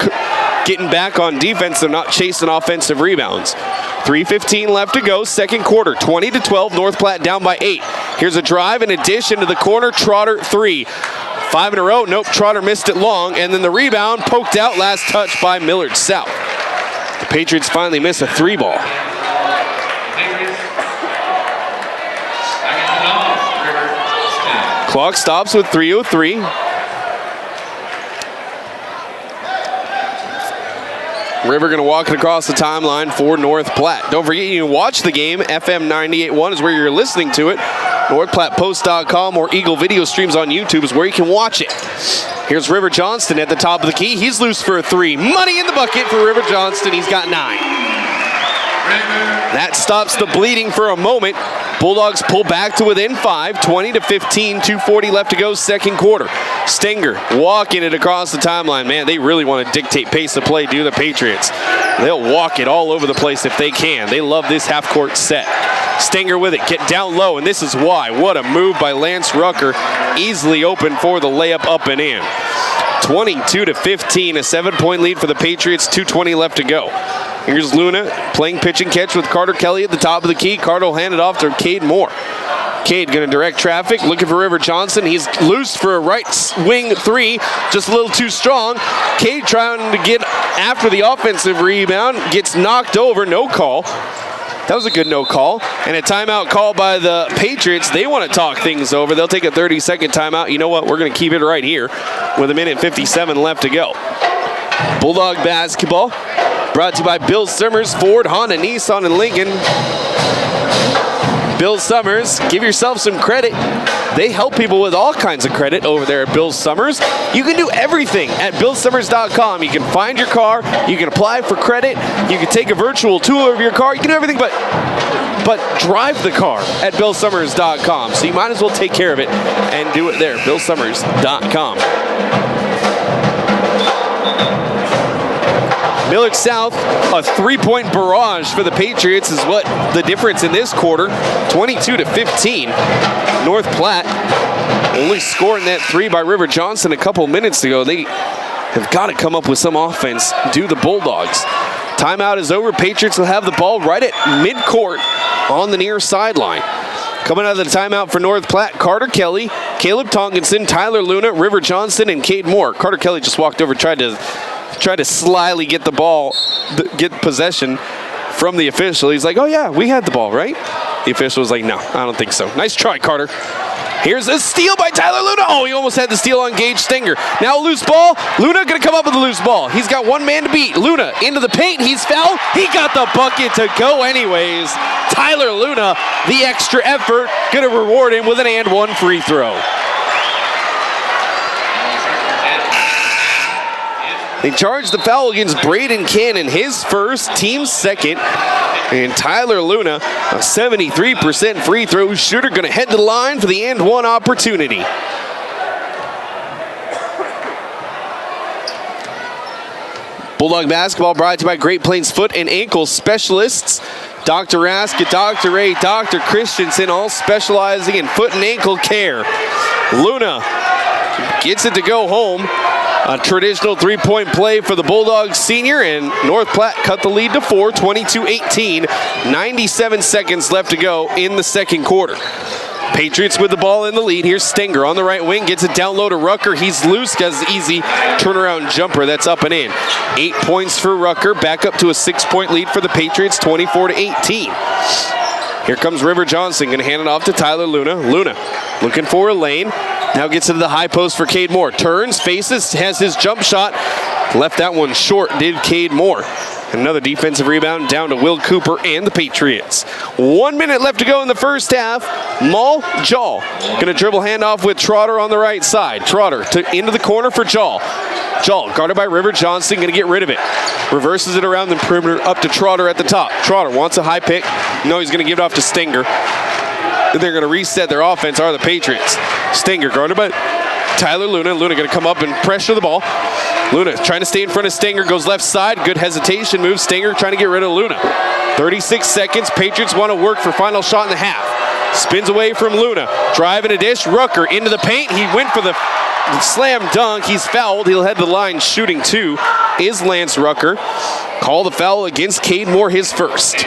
getting back on defense. They're not chasing offensive rebounds. 3:15 left to go, second quarter. 20-12, North Platte down by 8. Here's a drive in addition to the corner. Trotter 3. 5 in a row. Nope, Trotter missed it long. And then the rebound poked out, last touch by Millard South. The Patriots finally miss a 3 ball. Clock stops with 3:03. River going to walk it across the timeline for North Platte. Don't forget, you can watch the game. FM 98.1 is where you're listening to it. NorthPlattePost.com or Eagle Video Streams on YouTube is where you can watch it. Here's River Johnston at the top of the key. He's loose for a 3. Money in the bucket for River Johnston. He's got 9. That stops the bleeding for a moment. Bulldogs pull back to within 5, 20-15, 2:40 left to go, second quarter. Stenger walking it across the timeline. Man, they really want to dictate pace of play, do the Patriots. They'll walk it all over the place if they can. They love this half-court set. Stenger with it, get down low, and this is why. What a move by Lance Rucker. Easily open for the layup up and in. 22-15, a 7-point lead for the Patriots, 2:20 left to go. Here's Luna playing pitch and catch with Carter Kelly at the top of the key. Carter will hand it off to Cade Moore. Cade going to direct traffic, looking for River Johnson. He's loose for a right wing 3, just a little too strong. Cade trying to get after the offensive rebound, gets knocked over, no call. That was a good no call. And a timeout call by the Patriots. They want to talk things over. They'll take a 30-second timeout. You know what? We're going to keep it right here with 1:57 left to go. Bulldog basketball brought to you by Bill Summers, Ford, Honda, Nissan, and Lincoln. Bill Summers, give yourself some credit. They help people with all kinds of credit over there at Bill Summers. You can do everything at BillSummers.com. You can find your car, you can apply for credit, you can take a virtual tour of your car, you can do everything but drive the car at BillSummers.com. So you might as well take care of it and do it there, BillSummers.com. Millard South, a 3-point barrage for the Patriots is what the difference in this quarter, 22-15. North Platte only scoring that 3 by River Johnson a couple minutes ago. They have got to come up with some offense, do the Bulldogs. Timeout is over. Patriots will have the ball right at midcourt on the near sideline. Coming out of the timeout for North Platte, Carter Kelly, Caleb Tonkinson, Tyler Luna, River Johnson, and Cade Moore. Carter Kelly just walked over, tried to slyly get the ball, get possession from the official. He's like, oh yeah, we had the ball, right? The official was like, no, I don't think so. Nice try, Carter. Here's a steal by Tyler Luna. Oh, he almost had the steal on Gage Stenger. Now a loose ball. Luna going to come up with a loose ball. He's got one man to beat. Luna into the paint. He's fouled. He got the bucket to go anyways. Tyler Luna, the extra effort, going to reward him with an and one free throw. They charged the foul against Braden Cannon, his first, team's second. And Tyler Luna, a 73% free throw shooter, going to head to the line for the and one opportunity. Bulldog basketball brought to you by Great Plains Foot and Ankle Specialists. Dr. Raskett, Dr. Ray, Dr. Christensen, all specializing in foot and ankle care. Luna gets it to go home. A traditional 3-point play for the Bulldogs senior, and North Platte cut the lead to 4, 22-18. 97 seconds left to go in the second quarter. Patriots with the ball in the lead. Here's Stenger on the right wing, gets it down low to Rucker. He's loose, gets an easy turnaround jumper. That's up and in. 8 points for Rucker, back up to a 6-point lead for the Patriots, 24-18. Here comes River Johnson, going to hand it off to Tyler Luna. Luna looking for a lane. Now gets into the high post for Cade Moore. Turns, faces, has his jump shot. Left that one short, did Cade Moore. Another defensive rebound down to Will Cooper and the Patriots. 1 minute left to go in the first half. Maul, Jol. Going to dribble handoff with Trotter on the right side. Trotter into the corner for Jol. Jol guarded by River Johnson, going to get rid of it. Reverses it around the perimeter up to Trotter at the top. Trotter wants a high pick. No, he's going to give it off to Stenger. they're going to reset their offense are the Patriots. Stenger guarded by Tyler Luna. Luna going to come up and pressure the ball. Luna trying to stay in front of Stenger, goes left side. Good hesitation move. Stenger trying to get rid of Luna. 36 seconds. Patriots want to work for final shot in the half. Spins away from Luna. Driving a dish. Rucker into the paint. He went for the slam dunk. He's fouled. He'll head the line shooting 2 is Lance Rucker. Call the foul against Cade Moore, his first.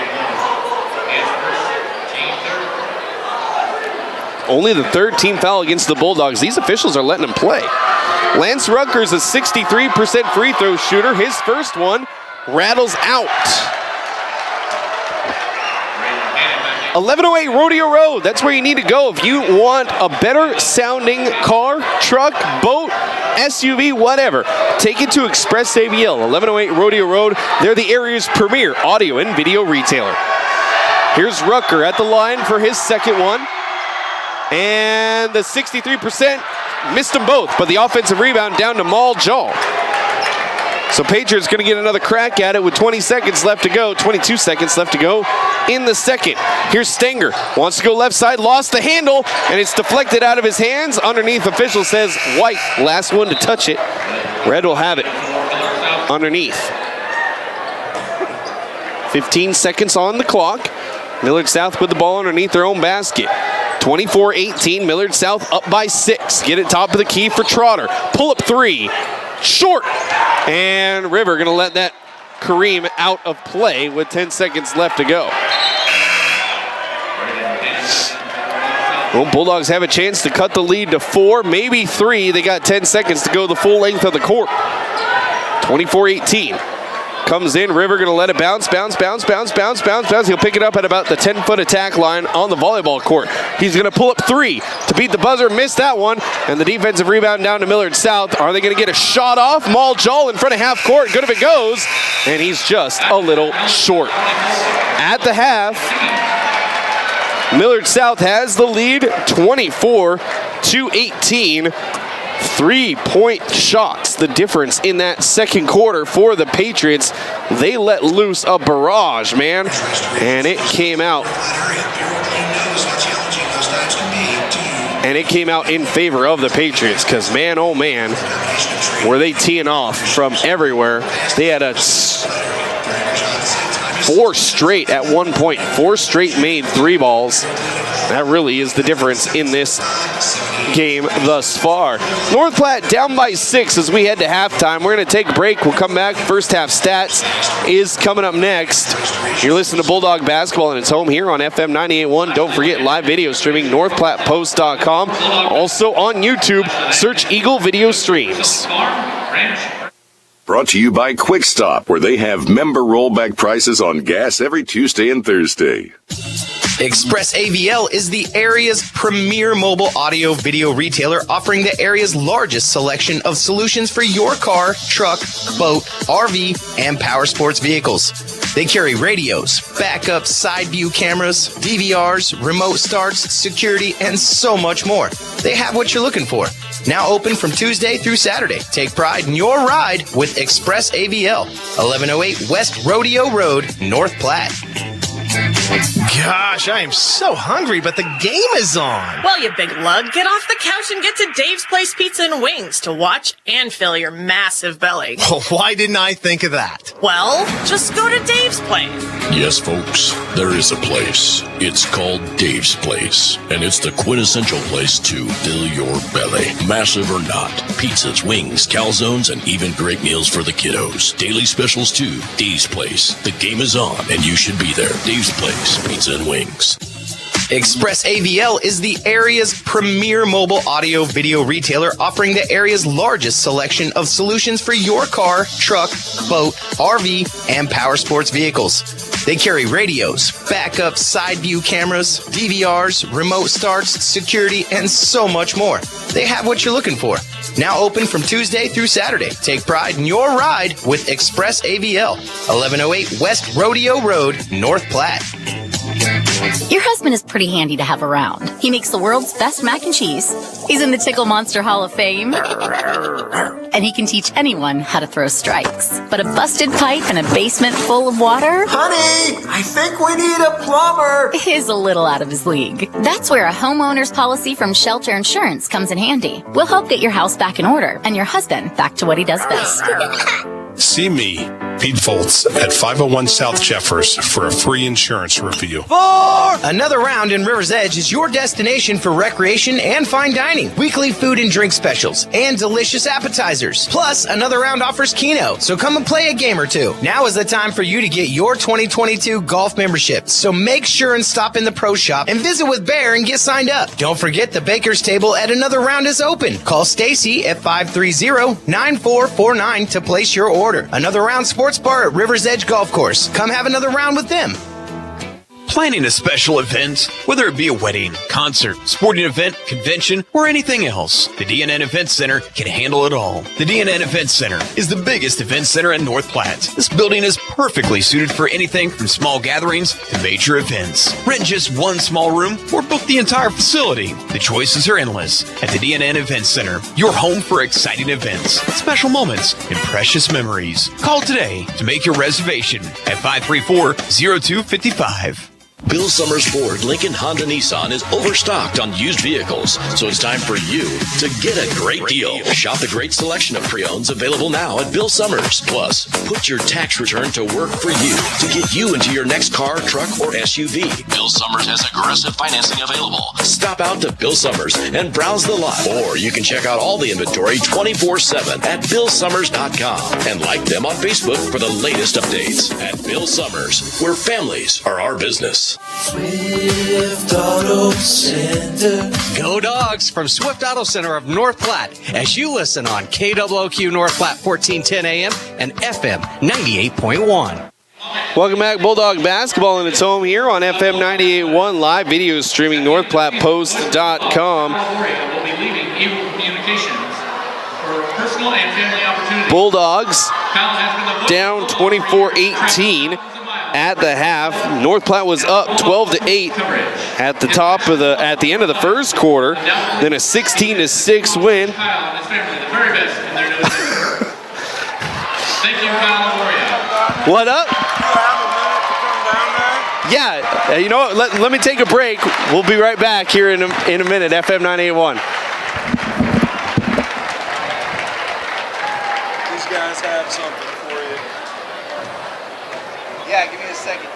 Only the third team foul against the Bulldogs. These officials are letting him play. Lance Rucker's a 63% free throw shooter. His first one rattles out. 1108 Rodeo Road. That's where you need to go if you want a better sounding car, truck, boat, SUV, whatever. Take it to Express ABL, 1108 Rodeo Road. They're the area's premier audio and video retailer. Here's Rucker at the line for his second one. And the 63% missed them both, but the offensive rebound down to Maul Jaw. So Patriots going to get another crack at it with 20 seconds left to go, 22 seconds left to go in the second. Here's Stenger, wants to go left side, lost the handle, and it's deflected out of his hands. Underneath, official says white, last one to touch it. Red will have it underneath. 15 seconds on the clock. Millard South with the ball underneath their own basket. 24-18, Millard South up by 6. Get it top of the key for Trotter. Pull up 3, short. And River gonna let that Kareem out of play with 10 seconds left to go. Well, Bulldogs have a chance to cut the lead to 4, maybe 3. They got 10 seconds to go the full length of the court. 24-18. Comes in, River gonna let it bounce. He'll pick it up at about the 10-foot attack line on the volleyball court. He's gonna pull up 3 to beat the buzzer, missed that one, and the defensive rebound down to Millard South. Are they gonna get a shot off? Maul Jaw in front of half court, good if it goes, and he's just a little short. At the half, Millard South has the lead, 24-18. 3-point shots, the difference in that second quarter for the Patriots. They let loose a barrage, man, and it came out. And it came out in favor of the Patriots because, man, oh man, were they teeing off from everywhere. They had a 4 straight at one point, 4 straight made 3 balls. That really is the difference in this game thus far. North Platte down by 6 as we head to halftime. We're going to take a break. We'll come back. First half stats is coming up next. You're listening to Bulldog Basketball, and it's home here on FM 98.1. Don't forget live video streaming, northplattepost.com. Also on YouTube, search Eagle Video Streams. Brought to you by Quick Stop, where they have member rollback prices on gas every Tuesday and Thursday. Express AVL is the area's premier mobile audio video retailer, offering the area's largest selection of solutions for your car, truck, boat, RV, and power sports vehicles. They carry radios, backup side view cameras, DVRs, remote starts, security, and so much more. They have what you're looking for. Now open from Tuesday through Saturday. Take pride in your ride with Express AVL, 1108 West Rodeo Road, North Platte. Gosh, I am so hungry, but the game is on. Well, you big lug, get off the couch and get to Dave's Place Pizza and Wings to watch and fill your massive belly. Well, why didn't I think of that? Well, just go to Dave's Place. Yes, folks, there is a place. It's called Dave's Place, and it's the quintessential place to fill your belly. Massive or not, pizzas, wings, calzones, and even great meals for the kiddos. Daily specials too. Dave's Place. The game is on, and you should be there. Dave's Place, pizza and wings. Express AVL is the area's premier mobile audio video retailer, offering the area's largest selection of solutions for your car, truck, boat, RV, and power sports vehicles. They carry radios, backup side view cameras, DVRs, remote starts, security, and so much more. They have what you're looking for. Now open from Tuesday through Saturday. Take pride in your ride with Express AVL, 1108 West Rodeo Road, North Platte. Your husband is pretty handy to have around. He makes the world's best mac and cheese. He's in the Tickle Monster Hall of Fame. And he can teach anyone how to throw strikes. But a busted pipe in a basement full of water? Honey, I think we need a plumber. Is a little out of his league. That's where a homeowner's policy from Shelter Insurance comes in handy. We'll help get your house back in order and your husband back to what he does best. See me, Pete Foltz, at 501 South Jeffers for a free insurance review. Another Round in River's Edge is your destination for recreation and fine dining. Weekly food and drink specials and delicious appetizers. Plus, Another Round offers Keno, so come and play a game or two. Now is the time for you to get your 2022 golf membership, so make sure and stop in the pro shop and visit with Bear and get signed up. Don't forget the Baker's Table at Another Round is open. Call Stacy at 530-9449 to place your order. Another Round Sports Bar at River's Edge Golf Course. Come have another round with them. Planning a special event, whether it be a wedding, concert, sporting event, convention, or anything else, the DNN Event Center can handle it all. The DNN Event Center is the biggest event center in North Platte. This building is perfectly suited for anything from small gatherings to major events. Rent just one small room or book the entire facility. The choices are endless at the DNN Event Center, your home for exciting events, special moments, and precious memories. Call today to make your reservation at 534-0255. Bill Summers Ford, Lincoln, Honda, Nissan is overstocked on used vehicles, so it's time for you to get a great deal. Shop the great selection of pre-owns available now at Bill Summers. Plus, put your tax return to work for you to get you into your next car, truck, or SUV. Bill Summers has aggressive financing available. Stop out to Bill Summers and browse the lot, or you can check out all the inventory 24/7 at BillSummers.com and like them on Facebook for the latest updates. At Bill Summers, where families are our business. Swift Auto Center. Go Dogs from Swift Auto Center of North Platte as you listen on KWOQ North Platte 1410 AM and FM 98.1. Welcome back, Bulldog Basketball in its home here on FM 98.1 live video streaming NorthPlattePost.com. We'll be leaving Eagle Communications for personal and family opportunities. Bulldogs down 24-18 at the half. North Platte was up 12-8 at the end of the first quarter. Then a 16-6 win. Thank you, Kyle. What up? Yeah, you know what? Let me take a break. We'll be right back here in a minute. FM 98.1. These guys have something for you. Yeah, give me a second.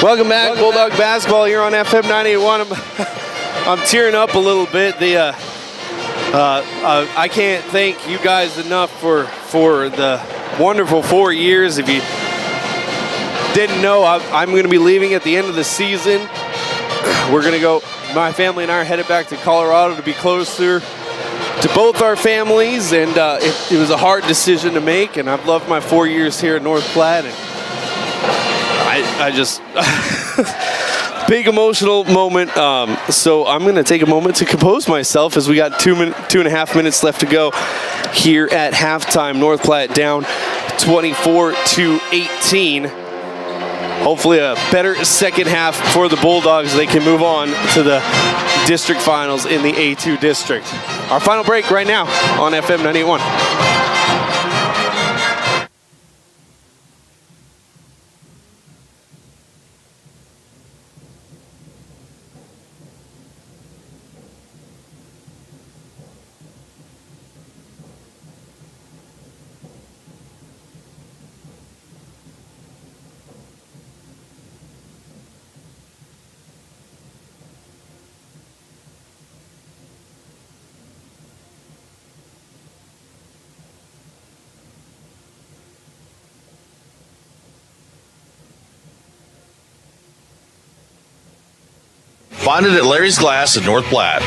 Welcome back, Bulldog Basketball here on FM 98.1. I'm tearing up a little bit. I can't thank you guys enough for the wonderful 4 years. If you didn't know, I'm going to be leaving at the end of the season. We're going to go, my family and I are headed back to Colorado to be closer to both our families, and it was a hard decision to make, and I've loved my 4 years here at North Platte, and I just big emotional moment. So I'm going to take a moment to compose myself as we got 2.5 minutes left to go here at halftime. North Platte down 24-18. Hopefully a better second half for the Bulldogs. They can move on to the district finals in the A2 district. Our final break right now on FM 98.1. Find it at Larry's Glass in North Platte.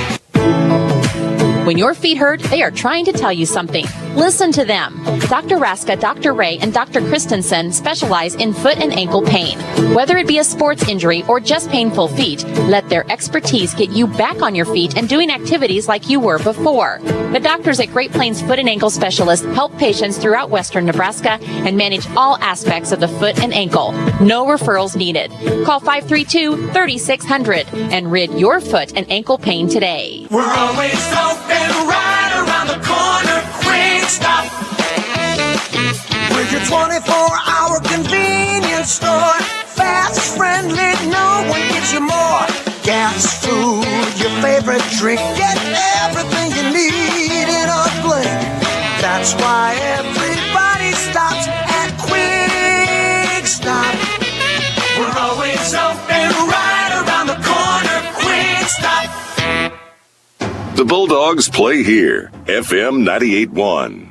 When your feet hurt, they are trying to tell you something. Listen to them. Dr. Raska, Dr. Ray, and Dr. Christensen specialize in foot and ankle pain. Whether it be a sports injury or just painful feet, let their expertise get you back on your feet and doing activities like you were before. The doctors at Great Plains Foot and Ankle Specialists help patients throughout western Nebraska and manage all aspects of the foot and ankle. No referrals needed. Call 532-3600 and rid your foot and ankle pain today. We're always open right around the corner. Quick Stop. With your 24-hour convenience store. Fast, friendly, no one gives you more. Gas, food, your favorite drink. Get everything you need in a blink. That's why everybody stops at Quick Stop. We're always open right around the corner. Quick Stop. The Bulldogs play here. FM 98.1.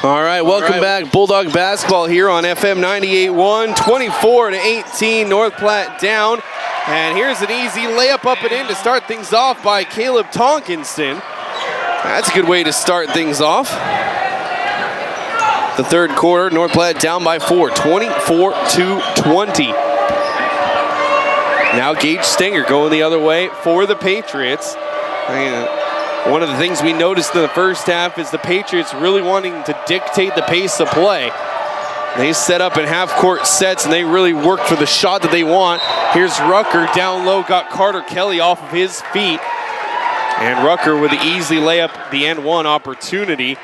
All right, welcome back. Bulldog Basketball here on FM 98.1. 24-18, North Platte down. And here's an easy layup up and in to start things off by Caleb Tonkinson. That's a good way to start things off. The third quarter, North Platte down by 4, 24-20. Now Gage Stenger going the other way for the Patriots. One of the things we noticed in the first half is the Patriots really wanting to dictate the pace of play. They set up in half-court sets, and they really worked for the shot that they want. Here's Rucker down low, got Carter Kelly off of his feet. And Rucker with the easy layup, the and one opportunity.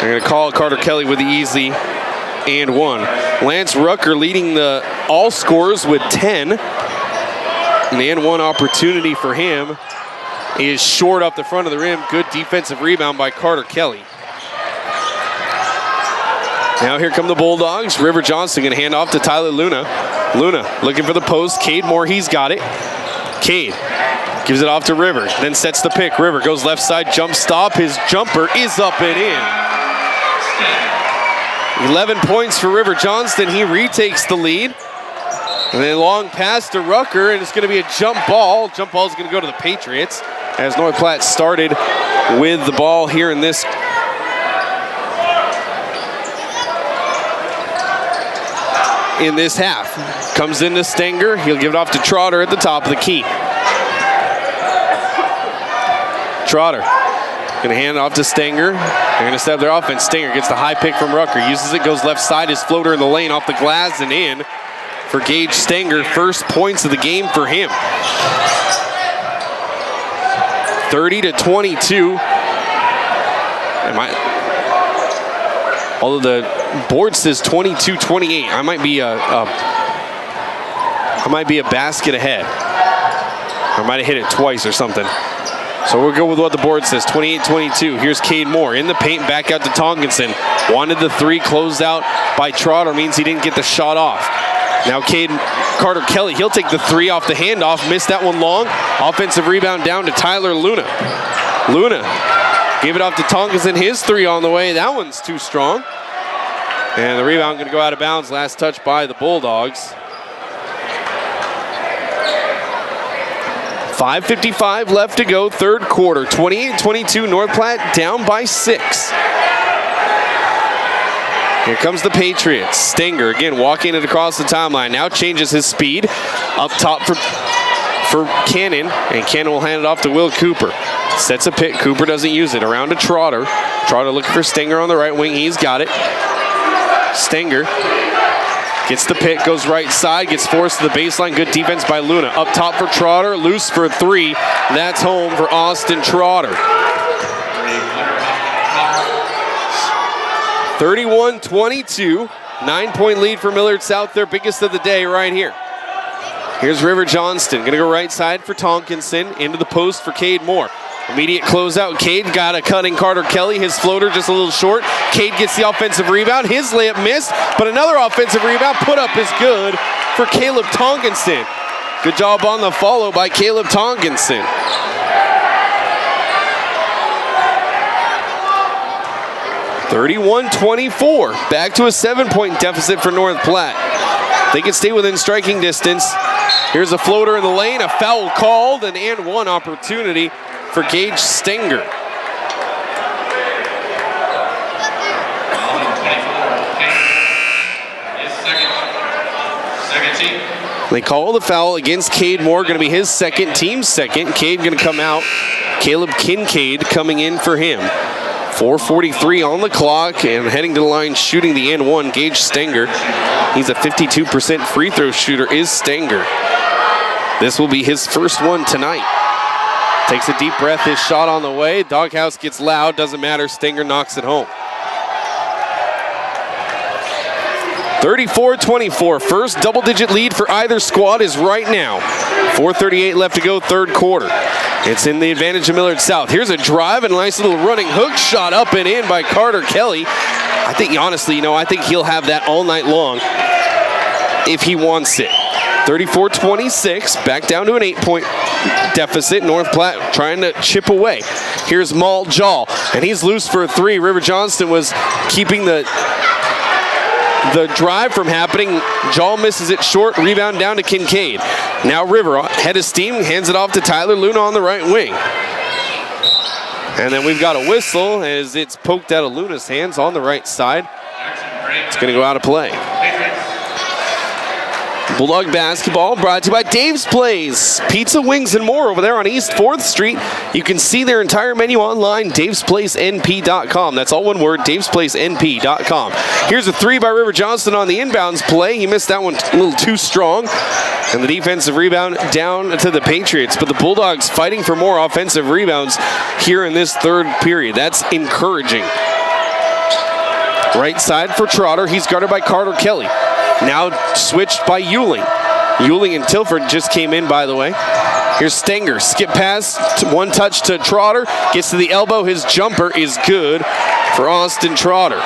They're going to call Carter Kelly with the easy and one. Lance Rucker leading the all scorers with 10. And the and one opportunity for him is short up the front of the rim. Good defensive rebound by Carter Kelly. Now here come the Bulldogs. River Johnson going to hand off to Tyler Luna. Luna looking for the post. Cade Moore, he's got it. Cade gives it off to River, then sets the pick. River goes left side, jump stop. His jumper is up and in. 11 points for River Johnston. He retakes the lead. And then long pass to Rucker, and it's going to be a jump ball. Jump ball is going to go to the Patriots as North Platte started with the ball here in this half. Comes into Stenger. He'll give it off to Trotter at the top of the key. Trotter going to hand it off to Stenger. They're going to set up their offense. Stenger gets the high pick from Rucker. Uses it, goes left side. His floater in the lane off the glass and in for Gage Stenger. First points of the game for him. 30-22. Although the board says 22-28, I might be a basket ahead. I might have hit it twice or something. So we'll go with what the board says, 28-22. Here's Cade Moore in the paint, back out to Tonkinson. Wanted the three, closed out by Trotter, means he didn't get the shot off. Now Carter Kelly, he'll take the three off the handoff, missed that one long. Offensive rebound down to Tyler Luna. Luna gave it off to Tonkinson, his three on the way. That one's too strong. And the rebound going to go out of bounds. Last touch by the Bulldogs. 5:55 left to go, third quarter. 28-22, North Platte down by 6. Here comes the Patriots. Stenger again walking it across the timeline. Now changes his speed. Up top for Cannon, and Cannon will hand it off to Will Cooper. Sets a pick. Cooper doesn't use it. Around to Trotter. Trotter looking for Stenger on the right wing. He's got it. Stenger gets the pick, goes right side, gets forced to the baseline. Good defense by Luna. Up top for Trotter, loose for three. That's home for Austin Trotter. 31-22, 9-point lead for Millard South, their biggest of the day right here. Here's River Johnston, gonna go right side for Tonkinson, into the post for Cade Moore. Immediate closeout. Cade got a cutting Carter Kelly. His floater just a little short. Cade gets the offensive rebound. His layup missed, but another offensive rebound put up is good for Caleb Tonkinson. Good job on the follow by Caleb Tonkinson. (31-24). Back to a 7-point deficit for North Platte. They can stay within striking distance. Here's a floater in the lane. A foul called, and one opportunity for Gage Stenger. They call the foul against Cade Moore. Going to be his second, team's second. Cade going to come out. Caleb Kincaid coming in for him. 4:43 on the clock, and heading to the line shooting the N1, Gage Stenger. He's a 52% free throw shooter, is Stenger. This will be his first one tonight. Takes a deep breath, his shot on the way. Doghouse gets loud, doesn't matter. Stenger knocks it home. 34-24, first double-digit lead for either squad is right now. 4:38 left to go, third quarter. It's in the advantage of Millard South. Here's a drive and a nice little running hook shot up and in by Carter Kelly. I think, honestly, I think he'll have that all night long if he wants it. 34-26, back down to an 8-point deficit. North Platte trying to chip away. Here's Mal Jaw, and he's loose for a three. River Johnston was keeping the drive from happening. Jaw misses it short, rebound down to Kincaid. Now River, head of steam, hands it off to Tyler Luna on the right wing. And then we've got a whistle as it's poked out of Luna's hands on the right side. It's going to go out of play. Bulldog Basketball brought to you by Dave's Place. Pizza, wings, and more over there on East 4th Street. You can see their entire menu online, davesplacenp.com. That's all one word, davesplacenp.com. Here's a three by River Johnston on the inbounds play. He missed that one a little too strong. And the defensive rebound down to the Patriots. But the Bulldogs fighting for more offensive rebounds here in this third period. That's encouraging. Right side for Trotter. He's guarded by Carter Kelly. Now switched by Euling. Euling and Tilford just came in, by the way. Here's Stenger. Skip pass, one touch to Trotter. Gets to the elbow. His jumper is good for Austin Trotter.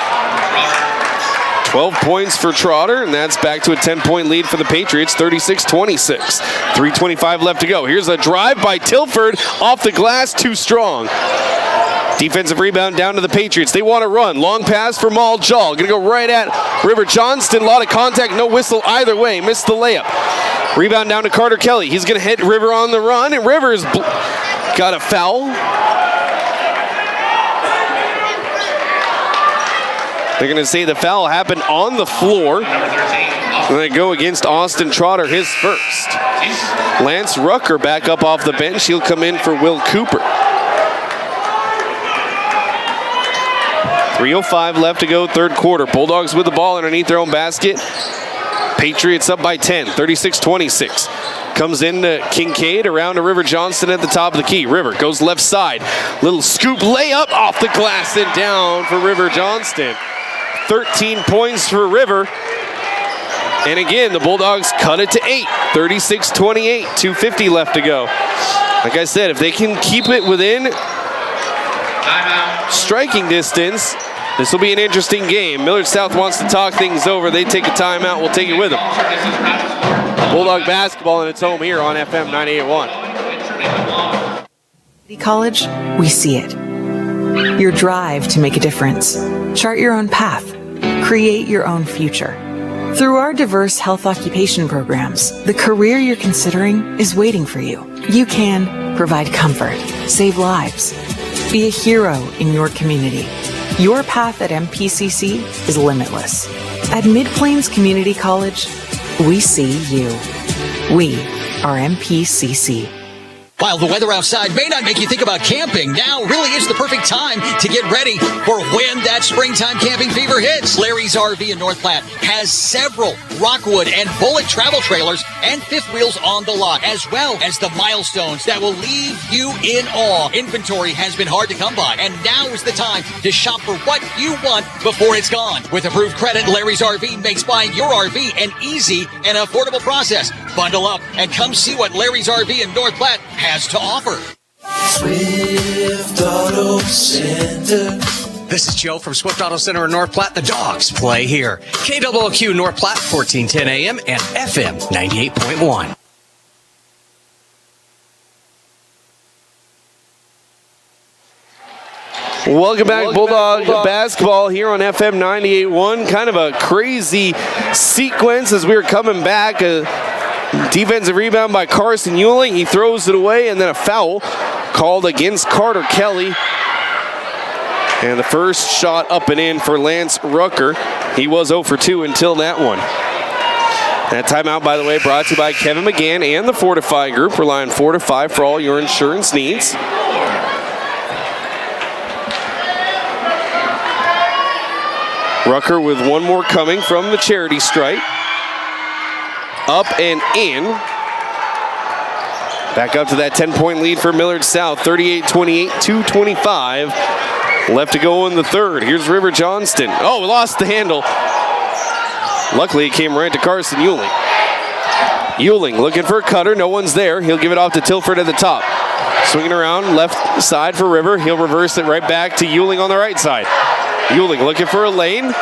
12 points for Trotter, and that's back to a 10-point lead for the Patriots, 36-26. 3:25 left to go. Here's a drive by Tilford. Off the glass, too strong. Defensive rebound down to the Patriots. They want to run. Long pass for Mal Jaw. Going to go right at River Johnston. A lot of contact. No whistle either way. Missed the layup. Rebound down to Carter Kelly. He's going to hit River on the run, and River's got a foul. They're going to say the foul happened on the floor. And they go against Austin Trotter, his first. Lance Rucker back up off the bench. He'll come in for Will Cooper. 3:05 left to go, third quarter. Bulldogs with the ball underneath their own basket. Patriots up by 10, 36-26. Comes into Kincaid, around to River Johnston at the top of the key. River goes left side. Little scoop layup off the glass and down for River Johnston. 13 points for River. And again, the Bulldogs cut it to 8, 36-28, 2:50 left to go. Like I said, if they can keep it within striking distance, this will be an interesting game. Millard South wants to talk things over. They take a timeout. We'll take it with them. Bulldog basketball in its home here on FM 98.1. College, we see it. Your drive to make a difference. Chart your own path. Create your own future. Through our diverse health occupation programs, the career you're considering is waiting for you. You can provide comfort, save lives, be a hero in your community. Your path at MPCC is limitless. At Mid-Plains Community College, we see you. We are MPCC. While the weather outside may not make you think about camping, now really is the perfect time to get ready for when that springtime camping fever hits. Larry's RV in North Platte has several Rockwood and Bullet travel trailers and fifth wheels on the lot, as well as the milestones that will leave you in awe. Inventory has been hard to come by, and now is the time to shop for what you want before it's gone. With approved credit, Larry's RV makes buying your RV an easy and affordable process. Bundle up and come see what Larry's RV in North Platte has to offer. Swift Auto Center. This is Joe from Swift Auto Center in North Platte. The Dogs play here. KWOQ North Platte, 1410 AM and FM 98.1. Welcome back, Bulldog basketball here on FM 98.1. Kind of a crazy sequence as we were coming back. Defensive rebound by Carson Ewing. He throws it away, and then a foul called against Carter Kelly. And the first shot up and in for Lance Rucker. He was 0 for 2 until that one. That timeout, by the way, brought to you by Kevin McGann and the Fortify Group. Rely on Fortify for all your insurance needs. Rucker with one more coming from the charity stripe. Up and in. Back up to that 10-point lead for Millard South. 38-28, 2:25 left to go in the third. Here's River Johnston. Oh, lost the handle. Luckily, it came right to Carson Ewing. Ewing looking for a cutter. No one's there. He'll give it off to Tilford at the top. Swinging around left side for River. He'll reverse it right back to Ewing on the right side. Ewing looking for a lane.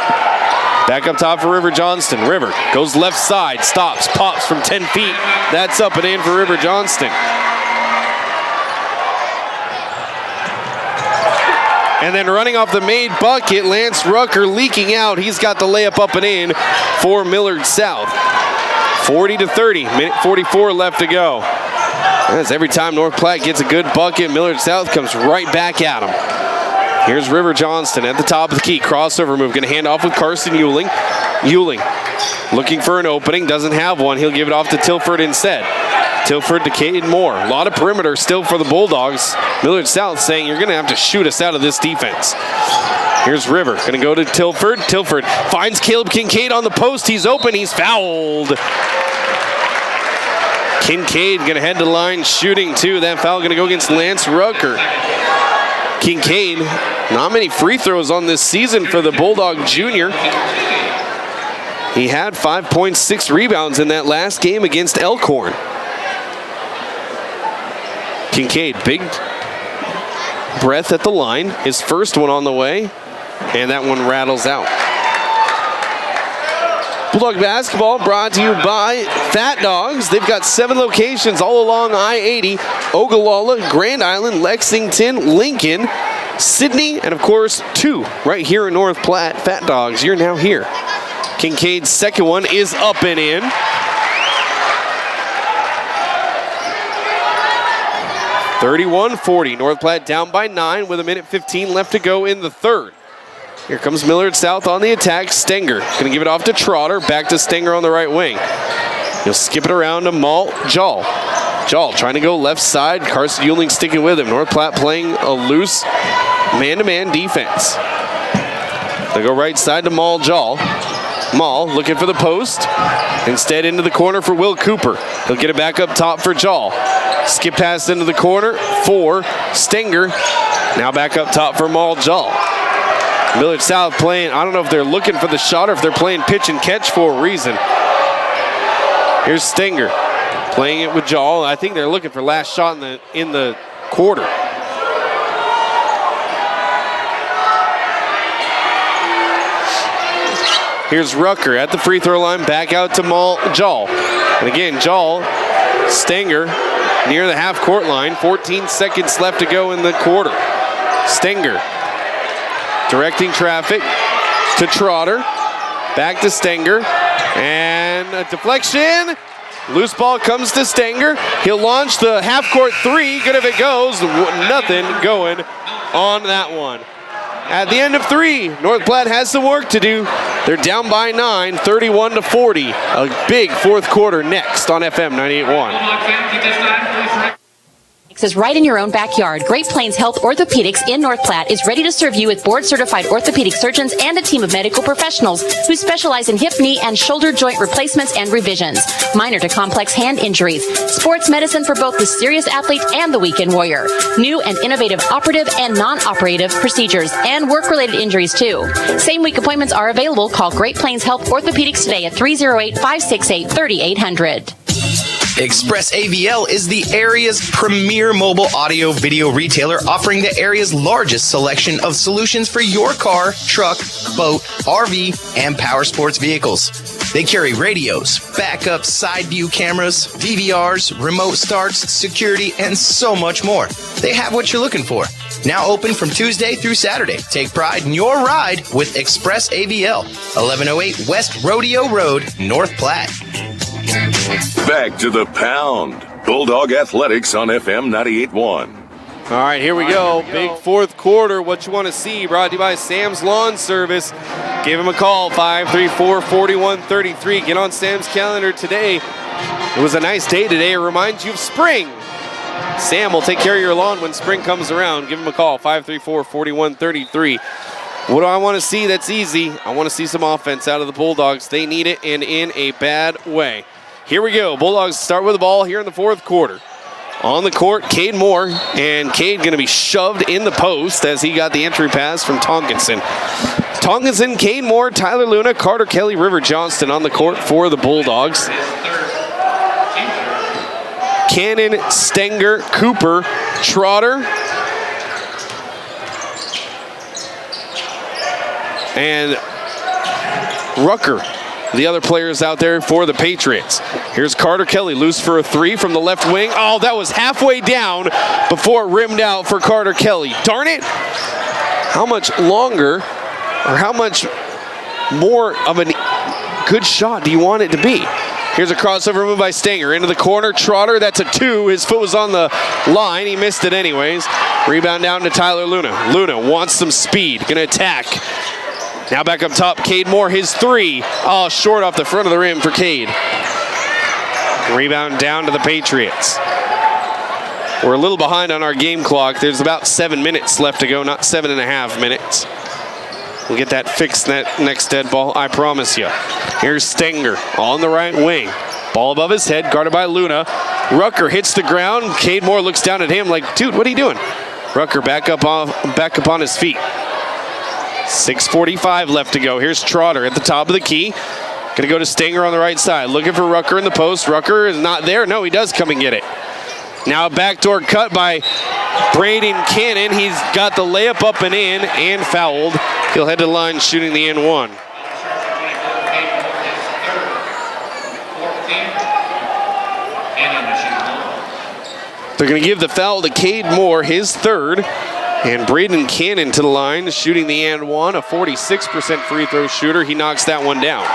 Back up top for River Johnston. River goes left side, stops, pops from 10 feet. That's up and in for River Johnston. And then running off the made bucket, Lance Rucker leaking out. He's got the layup up and in for Millard South. 40-30, minute 44 left to go. That's every time North Platte gets a good bucket, Millard South comes right back at him. Here's River Johnston at the top of the key. Crossover move. Going to hand off with Carson Ewing. Ewing looking for an opening. Doesn't have one. He'll give it off to Tilford instead. Tilford to Caden Moore. A lot of perimeter still for the Bulldogs. Millard South saying you're going to have to shoot us out of this defense. Here's River. Going to go to Tilford. Tilford finds Caleb Kincaid on the post. He's open. He's fouled. Kincaid going to head to the line shooting too. That foul going to go against Lance Rucker. Kincaid, not many free throws on this season for the Bulldog Junior. He had 5.6 rebounds in that last game against Elkhorn. Kincaid, big breath at the line. His first one on the way, and that one rattles out. Bulldog basketball brought to you by Fat Dogs. They've got 7 locations all along I-80, Ogallala, Grand Island, Lexington, Lincoln, Sydney, and of course 2 right here in North Platte. Fat Dogs, you're now here. Kincaid's second one is up and in. (31-40). North Platte down by 9 with a minute 15 left to go in the third. Here comes Millard South on the attack. Stenger going to give it off to Trotter. Back to Stenger on the right wing. He'll skip it around to Jall. Jall trying to go left side. Carson Ewing sticking with him. North Platte playing a loose man-to-man defense. They go right side to Jall. Maul looking for the post. Instead into the corner for Will Cooper. He'll get it back up top for Jall. Skip pass into the corner for Stenger. Now back up top for Jall. Millard South playing, I don't know if they're looking for the shot or if they're playing pitch and catch for a reason. Here's Stenger. Playing it with Jall. I think they're looking for last shot in the quarter. Here's Rucker at the free throw line, back out to Jall. And again, Jall, Stenger near the half court line. 14 seconds left to go in the quarter. Stenger directing traffic to Trotter. Back to Stenger. And a deflection. Loose ball comes to Stenger. He'll launch the half court three. Good if it goes. Nothing going on that one. At the end of three, North Platte has some work to do. They're down by 9, 31-40. A big fourth quarter next on FM 98.1. Is right in your own backyard. Great Plains Health Orthopedics in North Platte is ready to serve you with board-certified orthopedic surgeons and a team of medical professionals who specialize in hip, knee, and shoulder joint replacements and revisions, minor to complex hand injuries, sports medicine for both the serious athlete and the weekend warrior, new and innovative operative and non-operative procedures, and work-related injuries too. Same-week appointments are available. Call Great Plains Health Orthopedics today at 308-568-3800. Express AVL is the area's premier mobile audio video retailer, offering the area's largest selection of solutions for your car, truck, boat, RV, and power sports vehicles. They carry radios, backup side view cameras, DVRs, remote starts, security, and so much more. They have what you're looking for. Now open from Tuesday through Saturday. Take pride in your ride with Express AVL, 1108 West Rodeo Road, North Platte. Back to the pound. Bulldog Athletics on FM 98.1. All right, here we go. Big fourth quarter. What you want to see, brought to you by Sam's Lawn Service. Give him a call, 534-4133. Get on Sam's calendar today. It was a nice day today. It reminds you of spring. Sam will take care of your lawn when spring comes around. Give him a call, 534-4133. What do I want to see that's easy? I want to see some offense out of the Bulldogs. They need it, and in a bad way. Here we go. Bulldogs start with the ball here in the fourth quarter. On the court, Cade Moore, and Cade going to be shoved in the post as he got the entry pass from Tonkinson. Tonkinson, Cade Moore, Tyler Luna, Carter Kelly, River Johnston on the court for the Bulldogs. Cannon, Stenger, Cooper, Trotter, and Rucker, the other players out there for the Patriots. Here's Carter Kelly, loose for a three from the left wing. Oh, that was halfway down before it rimmed out for Carter Kelly. Darn it. How much longer or how much more of a good shot do you want it to be? Here's a crossover move by Stenger. Into the corner, Trotter, that's a two. His foot was on the line. He missed it anyways. Rebound down to Tyler Luna. Luna wants some speed, gonna attack. Now back up top, Cade Moore, his three. Oh, short off the front of the rim for Cade. Rebound down to the Patriots. We're a little behind on our game clock. There's about 7 minutes left to go, not 7.5 minutes. We'll get that fixed next dead ball, I promise you. Here's Stenger on the right wing. Ball above his head, guarded by Luna. Rucker hits the ground. Cade Moore looks down at him like, dude, what are you doing? Rucker back up on his feet. 6:45 left to go. Here's Trotter at the top of the key. Gonna go to Stenger on the right side. Looking for Rucker in the post. Rucker is not there. No, he does come and get it. Now a backdoor cut by Braden Cannon. He's got the layup up and in and fouled. He'll head to the line shooting the N1. They're going to give the foul to Cade Moore, his third. And Braden Cannon to the line, shooting the N1, a 46% free throw shooter. He knocks that one down.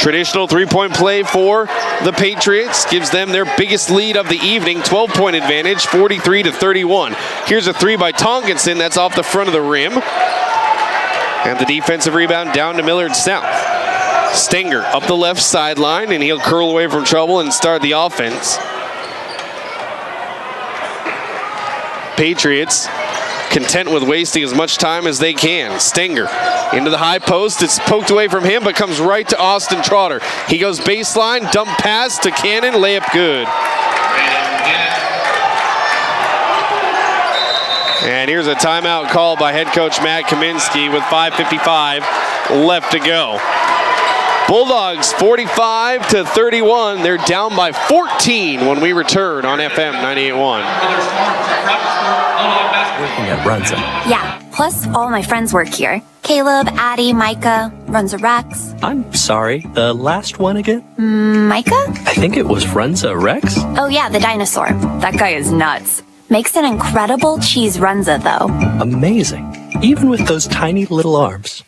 Traditional three-point play for the Patriots gives them their biggest lead of the evening, 12-point advantage, 43-31. Here's a three by Tonkinson. That's off the front of the rim. And the defensive rebound down to Millard South. Stenger up the left sideline, and he'll curl away from trouble and start the offense. Patriots content with wasting as much time as they can. Stenger into the high post. It's poked away from him, but comes right to Austin Trotter. He goes baseline, dump pass to Cannon, layup good. And here's a timeout called by head coach Matt Kaminsky with 5:55 left to go. Bulldogs 45-31. They're down by 14 when we return on FM 98.1. Working at Runza. Yeah, plus all my friends work here. Caleb, Addie, Micah, Runza Rex. I'm sorry, the last one again? Micah? I think it was Runza Rex. Oh yeah, the dinosaur. That guy is nuts. Makes an incredible cheese Runza though. Amazing, even with those tiny little arms.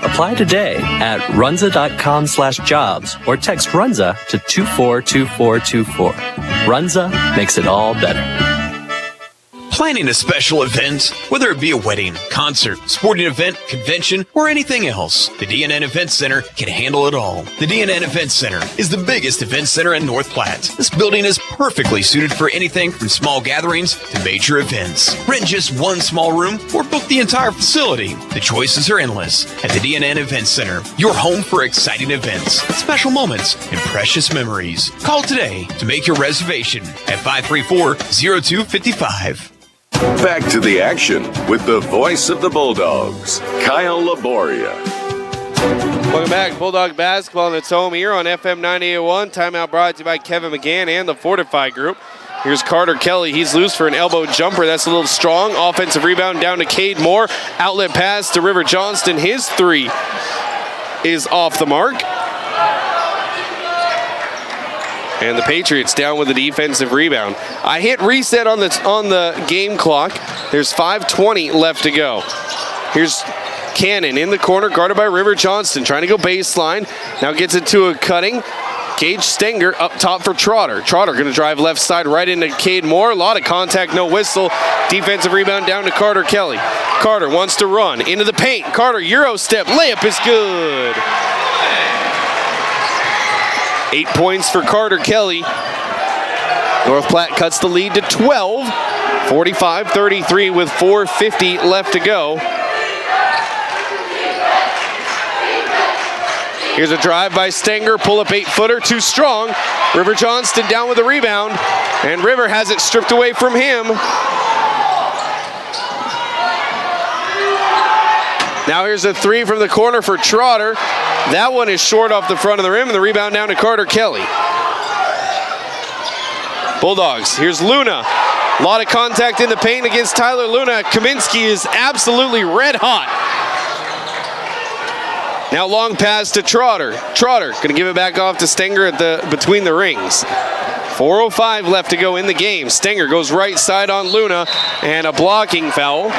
Apply today at runza.com/jobs or text Runza to 242424. Runza makes it all better. Planning a special event, whether it be a wedding, concert, sporting event, convention, or anything else, the DNN Event Center can handle it all. The DNN Event Center is the biggest event center in North Platte. This building is perfectly suited for anything from small gatherings to major events. Rent just one small room or book the entire facility. The choices are endless at the DNN Event Center, your home for exciting events, special moments, and precious memories. Call today to make your reservation at 534-0255. Back to the action with the voice of the Bulldogs, Kyle Laboria. Welcome back, Bulldog Basketball, and it's home here on FM 98.1. Timeout brought to you by Kevin McGann and the Fortify Group. Here's Carter Kelly. He's loose for an elbow jumper. That's a little strong. Offensive rebound down to Cade Moore. Outlet pass to River Johnston. His three is off the mark. And the Patriots down with a defensive rebound. I hit reset on the game clock. There's 5:20 left to go. Here's Cannon in the corner, guarded by River Johnston, trying to go baseline. Now gets it to a cutting. Gage Stenger up top for Trotter. Trotter going to drive left side right into Cade Moore. A lot of contact, no whistle. Defensive rebound down to Carter Kelly. Carter wants to run into the paint. Carter, Euro step, layup is good. 8 points for Carter Kelly. North Platte cuts the lead to 12. 45-33 with 4:50 left to go. Here's a drive by Stenger. Pull up 8-footer, too strong. River Johnston down with the rebound. And River has it stripped away from him. Now here's a three from the corner for Trotter. That one is short off the front of the rim, and the rebound down to Carter Kelly. Bulldogs, here's Luna. A lot of contact in the paint against Tyler Luna. Kaminsky is absolutely red hot. Now long pass to Trotter. Trotter going to give it back off to Stenger at between the rings. 4:05 left to go in the game. Stenger goes right side on Luna, and a blocking foul.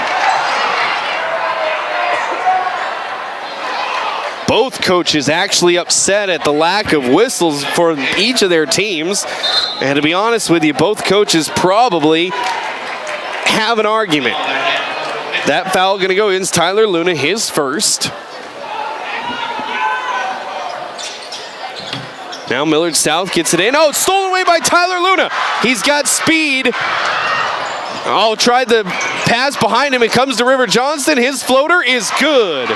Both coaches actually upset at the lack of whistles for each of their teams. And to be honest with you, both coaches probably have an argument. That foul going to go against Tyler Luna, his first. Now Millard South gets it in. Oh, it's stolen away by Tyler Luna. He's got speed. Oh, tried the pass behind him. It comes to River Johnston. His floater is good.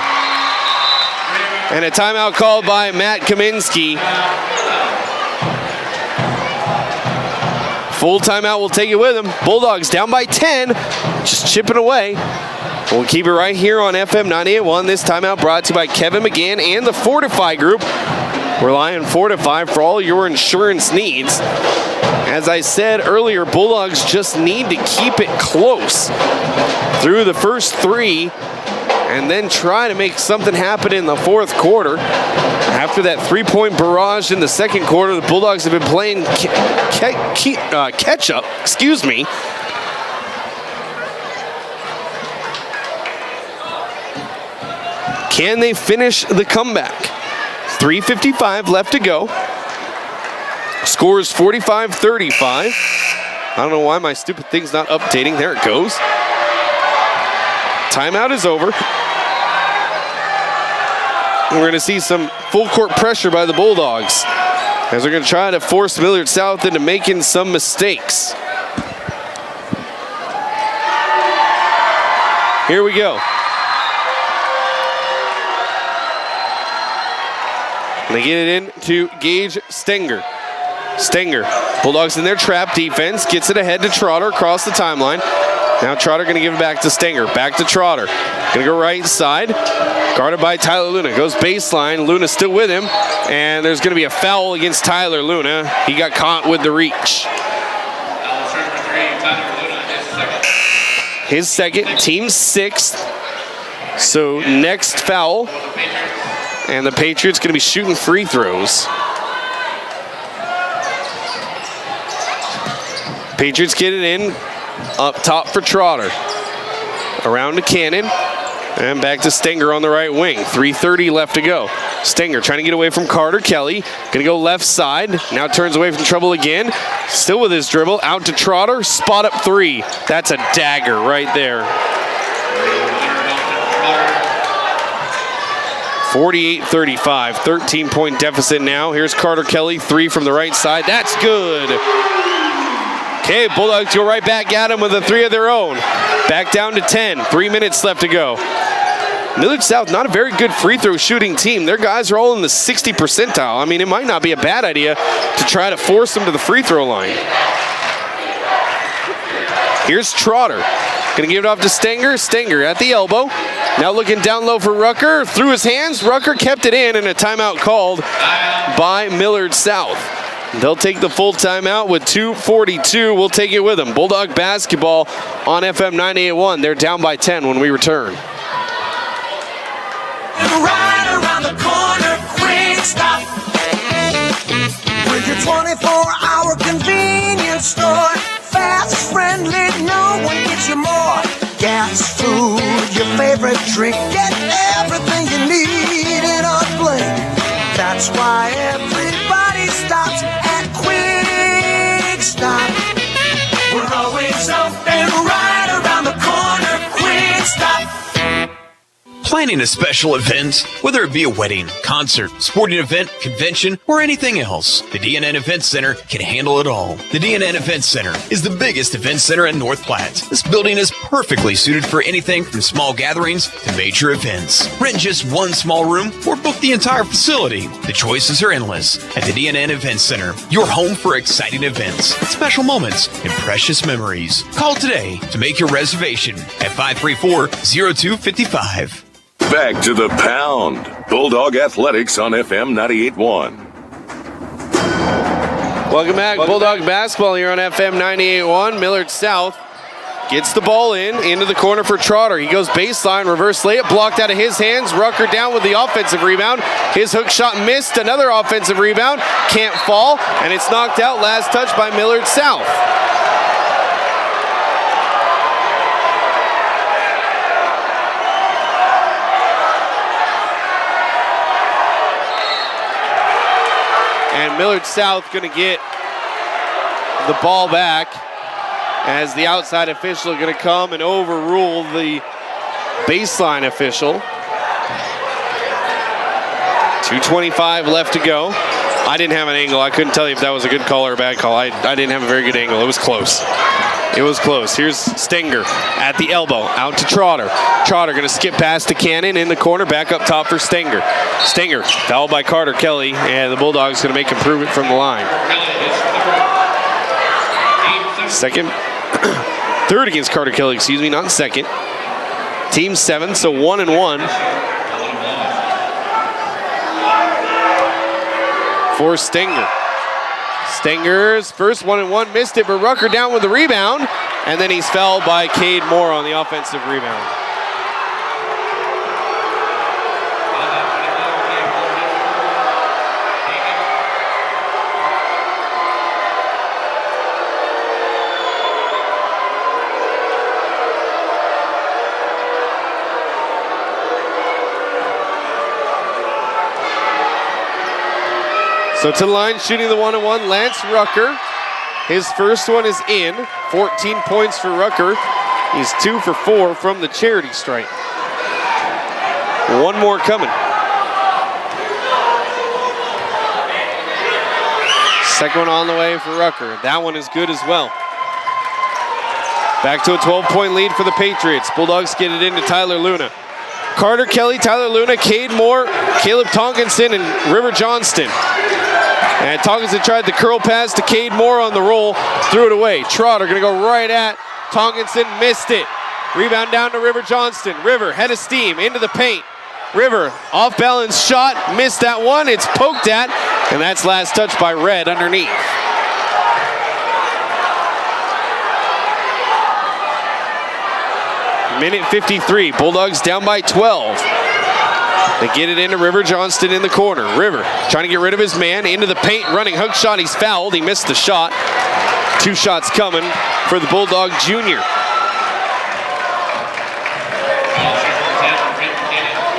And a timeout called by Matt Kaminsky. Full timeout will take it with him. Bulldogs down by 10, just chipping away. We'll keep it right here on FM 98.1. This timeout brought to you by Kevin McGann and the Fortify Group. Rely on Fortify for all your insurance needs. As I said earlier, Bulldogs just need to keep it close through the first three and then try to make something happen in the fourth quarter. After that three-point barrage in the second quarter, the Bulldogs have been playing catch-up. Excuse me. Can they finish the comeback? 3:55 left to go. Score is 45-35. I don't know why my stupid thing's not updating. There it goes. Timeout is over. We're going to see some full court pressure by the Bulldogs as they're going to try to force Millard South into making some mistakes. Here we go. And they get it in to Gage Stenger. Stenger, Bulldogs in their trap defense, gets it ahead to Trotter across the timeline. Now Trotter going to give it back to Stenger. Back to Trotter. Gonna go right side. Guarded by Tyler Luna. Goes baseline. Luna still with him. And there's gonna be a foul against Tyler Luna. He got caught with the reach. His second, team 6th. So next foul. And the Patriots gonna be shooting free throws. Patriots get it in. Up top for Trotter. Around to Cannon. And back to Stenger on the right wing. 3:30 left to go. Stenger trying to get away from Carter Kelly. Gonna go left side. Now turns away from trouble again. Still with his dribble. Out to Trotter. Spot up 3. That's a dagger right there. 48-35. 13-point deficit now. Here's Carter Kelly. 3 from the right side. That's good. Okay, Bulldogs go right back at him with a 3 of their own. Back down to 10. 3 minutes left to go. Millard South, not a very good free throw shooting team. Their guys are all in the 60 percentile. I mean, it might not be a bad idea to try to force them to the free throw line. Here's Trotter. Gonna give it off to Stenger. Stenger at the elbow. Now looking down low for Rucker. Through his hands. Rucker kept it in, and a timeout called by Millard South. They'll take the full timeout with 2:42. We'll take it with them. Bulldog basketball on FM 98.1. They're down by 10 when we return. Right around the corner, quick stop. With your 24-hour convenience store. Fast, friendly, no one gets you more. Gas, food, your favorite drink. Get everything you need in a blink. That's why everybody stops at Quick Stop. We're always open right around the corner. Quick Stop. Planning a special event, whether it be a wedding, concert, sporting event, convention, or anything else, the DNN Event Center can handle it all. The DNN Event Center is the biggest event center in North Platte. This building is perfectly suited for anything from small gatherings to major events. Rent just one small room or book the entire facility. The choices are endless at the DNN Event Center, your home for exciting events, special moments, and precious memories. Call today to make your reservation at 534-0255. Back to the pound. Bulldog Athletics on FM 98.1. Welcome back. Bulldog basketball here on FM 98.1. Millard South gets the ball into the corner for Trotter. He goes baseline, reverse layup, blocked out of his hands. Rucker down with the offensive rebound. His hook shot missed. Another offensive rebound. Can't fall, and it's knocked out. Last touch by Millard South. And Millard South going to get the ball back as the outside official going to come and overrule the baseline official. 2:25 left to go. I didn't have an angle. I couldn't tell you if that was a good call or a bad call. I didn't have a very good angle. It was close. It was close. Here's Stenger at the elbow. Out to Trotter. Trotter going to skip past to Cannon in the corner. Back up top for Stenger. Stenger fouled by Carter Kelly. And the Bulldogs going to make improvement from the line. Second. Third against Carter Kelly, excuse me, not second. Team 7, so 1-1. For Stenger. Stenger's first 1-1, missed it, but Rucker down with the rebound, and then he's fouled by Cade Moore on the offensive rebound. So to the line, shooting the 1-1, Lance Rucker. His first one is in. 14 points for Rucker. He's 2 for 4 from the charity stripe. One more coming. Second one on the way for Rucker. That one is good as well. Back to a 12-point lead for the Patriots. Bulldogs get it into Tyler Luna. Carter Kelly, Tyler Luna, Cade Moore, Caleb Tonkinson, and River Johnston. And Tonkinson tried the curl pass to Cade Moore on the roll, threw it away. Trotter going to go right at Tonkinson, missed it. Rebound down to River Johnston. River, head of steam, into the paint. River, off balance shot, missed that one. It's poked at, and that's last touch by Red underneath. Minute 53, Bulldogs down by 12. They get it into River Johnston in the corner. River trying to get rid of his man, into the paint, running hook shot. He's fouled. He missed the shot. 2 shots coming for the Bulldog junior.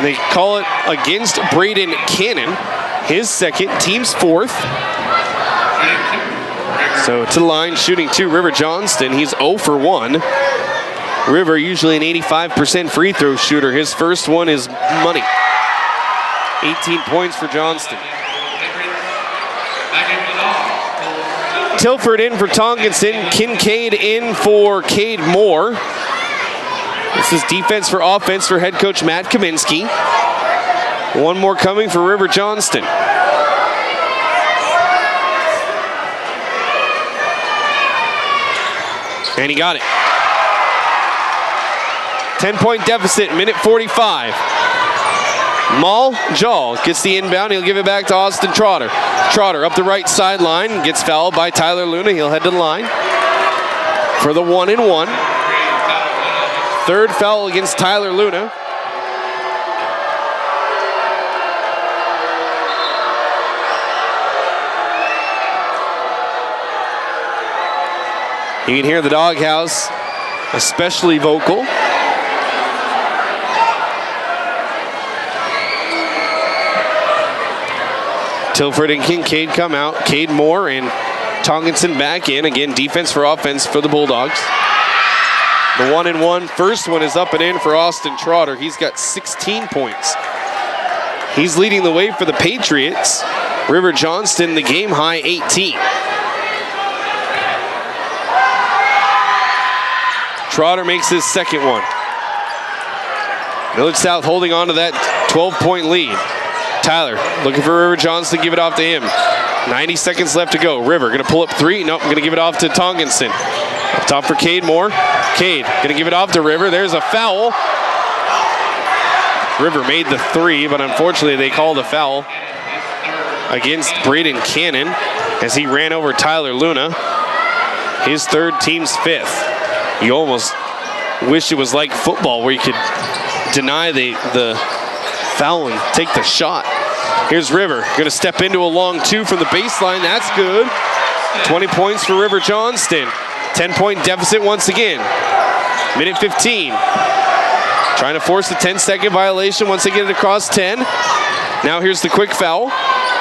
They call it against Braden Cannon. His second, team's 4th. So to the line, shooting 2, River Johnston. He's 0 for 1. River, usually an 85% free throw shooter. His first one is money. 18 points for Johnston. Tilford in for Tonkinson. Kincaid in for Cade Moore. This is defense for offense for head coach Matt Kaminsky. One more coming for River Johnston. And he got it. 10-point deficit, minute 45. Jaw gets the inbound. He'll give it back to Austin Trotter. Trotter up the right sideline, gets fouled by Tyler Luna. He'll head to the line for the 1-and-1. Third foul against Tyler Luna. You can hear the doghouse especially vocal. Tilford and Kincaid come out. Cade Moore and Tonkinson back in. Again, defense for offense for the Bulldogs. The 1-and-1. First one is up and in for Austin Trotter. He's got 16 points. He's leading the way for the Patriots. River Johnston, the game high 18. Trotter makes his second one. Millard South holding on to that 12-point lead. Tyler looking for River Johnston to give it off to him. 90 seconds left to go. River gonna pull up 3. Nope, gonna give it off to Tonkinson. Up top for Cade Moore. Cade gonna give it off to River. There's a foul. River made the 3, but unfortunately they called a foul against Braden Cannon as he ran over Tyler Luna. His third, team's 5th. You almost wish it was like football where you could deny the foul and take the shot. Here's River, gonna step into a long 2 from the baseline. That's good. 20 points for River Johnston. 10-point deficit once again. Minute 15. Trying to force the 10-second violation once they get it across 10. Now here's the quick foul.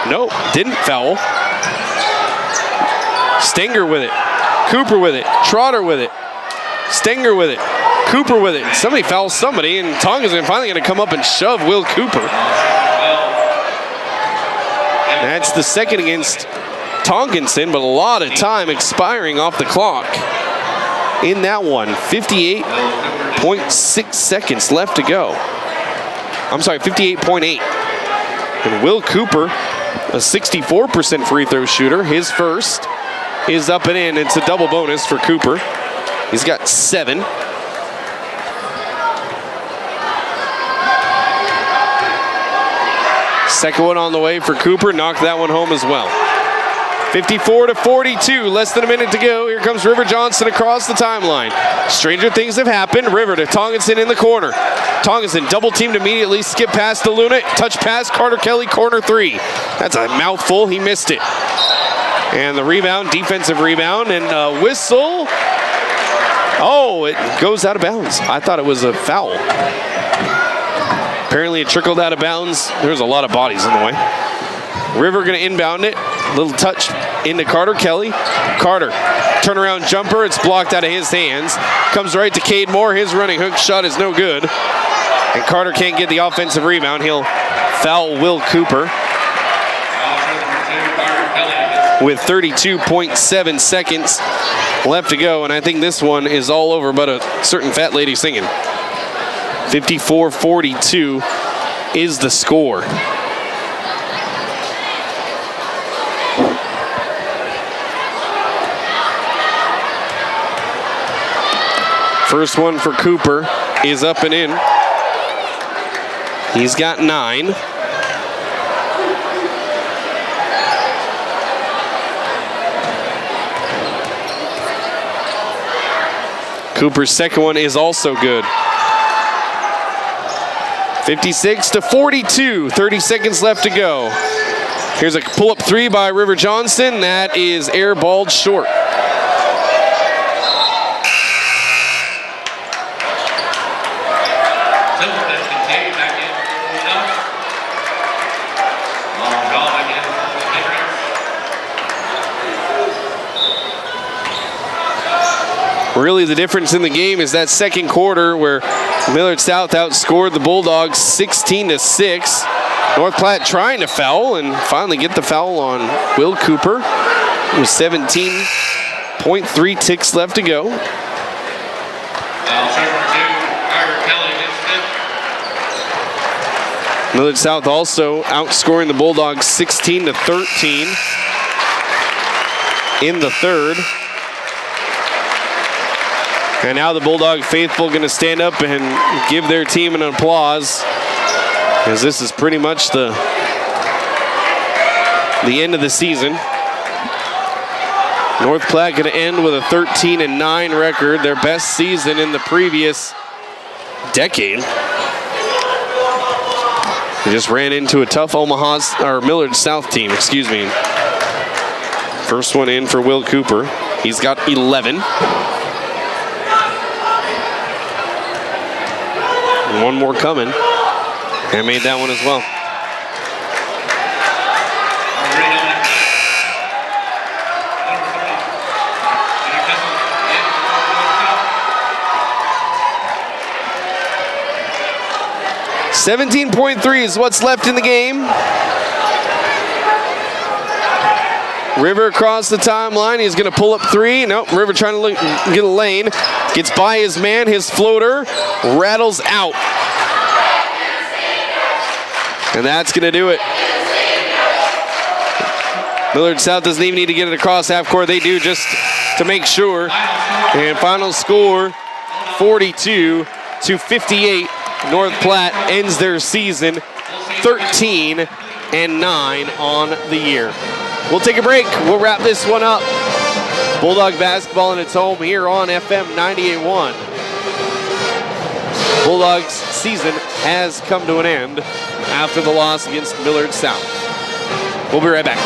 Nope, didn't foul. Stenger with it. Cooper with it. Trotter with it. Stenger with it. Cooper with it. Somebody fouls somebody, and Tonkinson finally going to come up and shove Will Cooper. That's the second against Tonkinson, but a lot of time expiring off the clock in that one. 58.6 seconds left to go. I'm sorry, 58.8. And Will Cooper, a 64% free throw shooter. His first is up and in. It's a double bonus for Cooper. He's got 7. Second one on the way for Cooper. Knocked that one home as well. 54-42, less than a minute to go. Here comes River Johnston across the timeline. Stranger things have happened. River to Tonkinson in the corner. Tonkinson double teamed immediately, skip past to Luna, touch pass, Carter Kelly, corner 3. That's a mouthful, he missed it. And the rebound, defensive rebound, and a whistle. Oh, it goes out of bounds. I thought it was a foul. Apparently it trickled out of bounds. There's a lot of bodies in the way. River gonna inbound it. Little touch into Carter Kelly. Carter, turnaround jumper. It's blocked out of his hands. Comes right to Cade Moore. His running hook shot is no good. And Carter can't get the offensive rebound. He'll foul Will Cooper. With 32.7 seconds left to go. And I think this one is all over but a certain fat lady singing. 54-42 is the score. First one for Cooper is up and in. He's got 9. Cooper's second one is also good. 56-42, 30 seconds left to go. Here's a pull-up 3 by River Johnson. That is airballed short. Really, the difference in the game is that second quarter where Millard South outscored the Bulldogs 16-6. North Platte trying to foul and finally get the foul on Will Cooper with 17.3 ticks left to go. Millard South also outscoring the Bulldogs 16-13 in the third. And now the Bulldog faithful going to stand up and give their team an applause, as this is pretty much the end of the season. North Platte going to end with a 13-9 record, their best season in the previous decade. They just ran into a tough Millard South team, excuse me. First one in for Will Cooper. He's got 11. One more coming, and made that one as well. $17.3 is what's left in the game. River across the timeline. He's going to pull up 3. Nope, River trying to get a lane. Gets by his man. His floater rattles out. And that's going to do it. Millard South doesn't even need to get it across half court. They do just to make sure. And final score, 42-58. North Platte ends their season 13-9 on the year. We'll take a break. We'll wrap this one up. Bulldog basketball in its home here on FM 98.1. Bulldogs season has come to an end after the loss against Millard South. We'll be right back.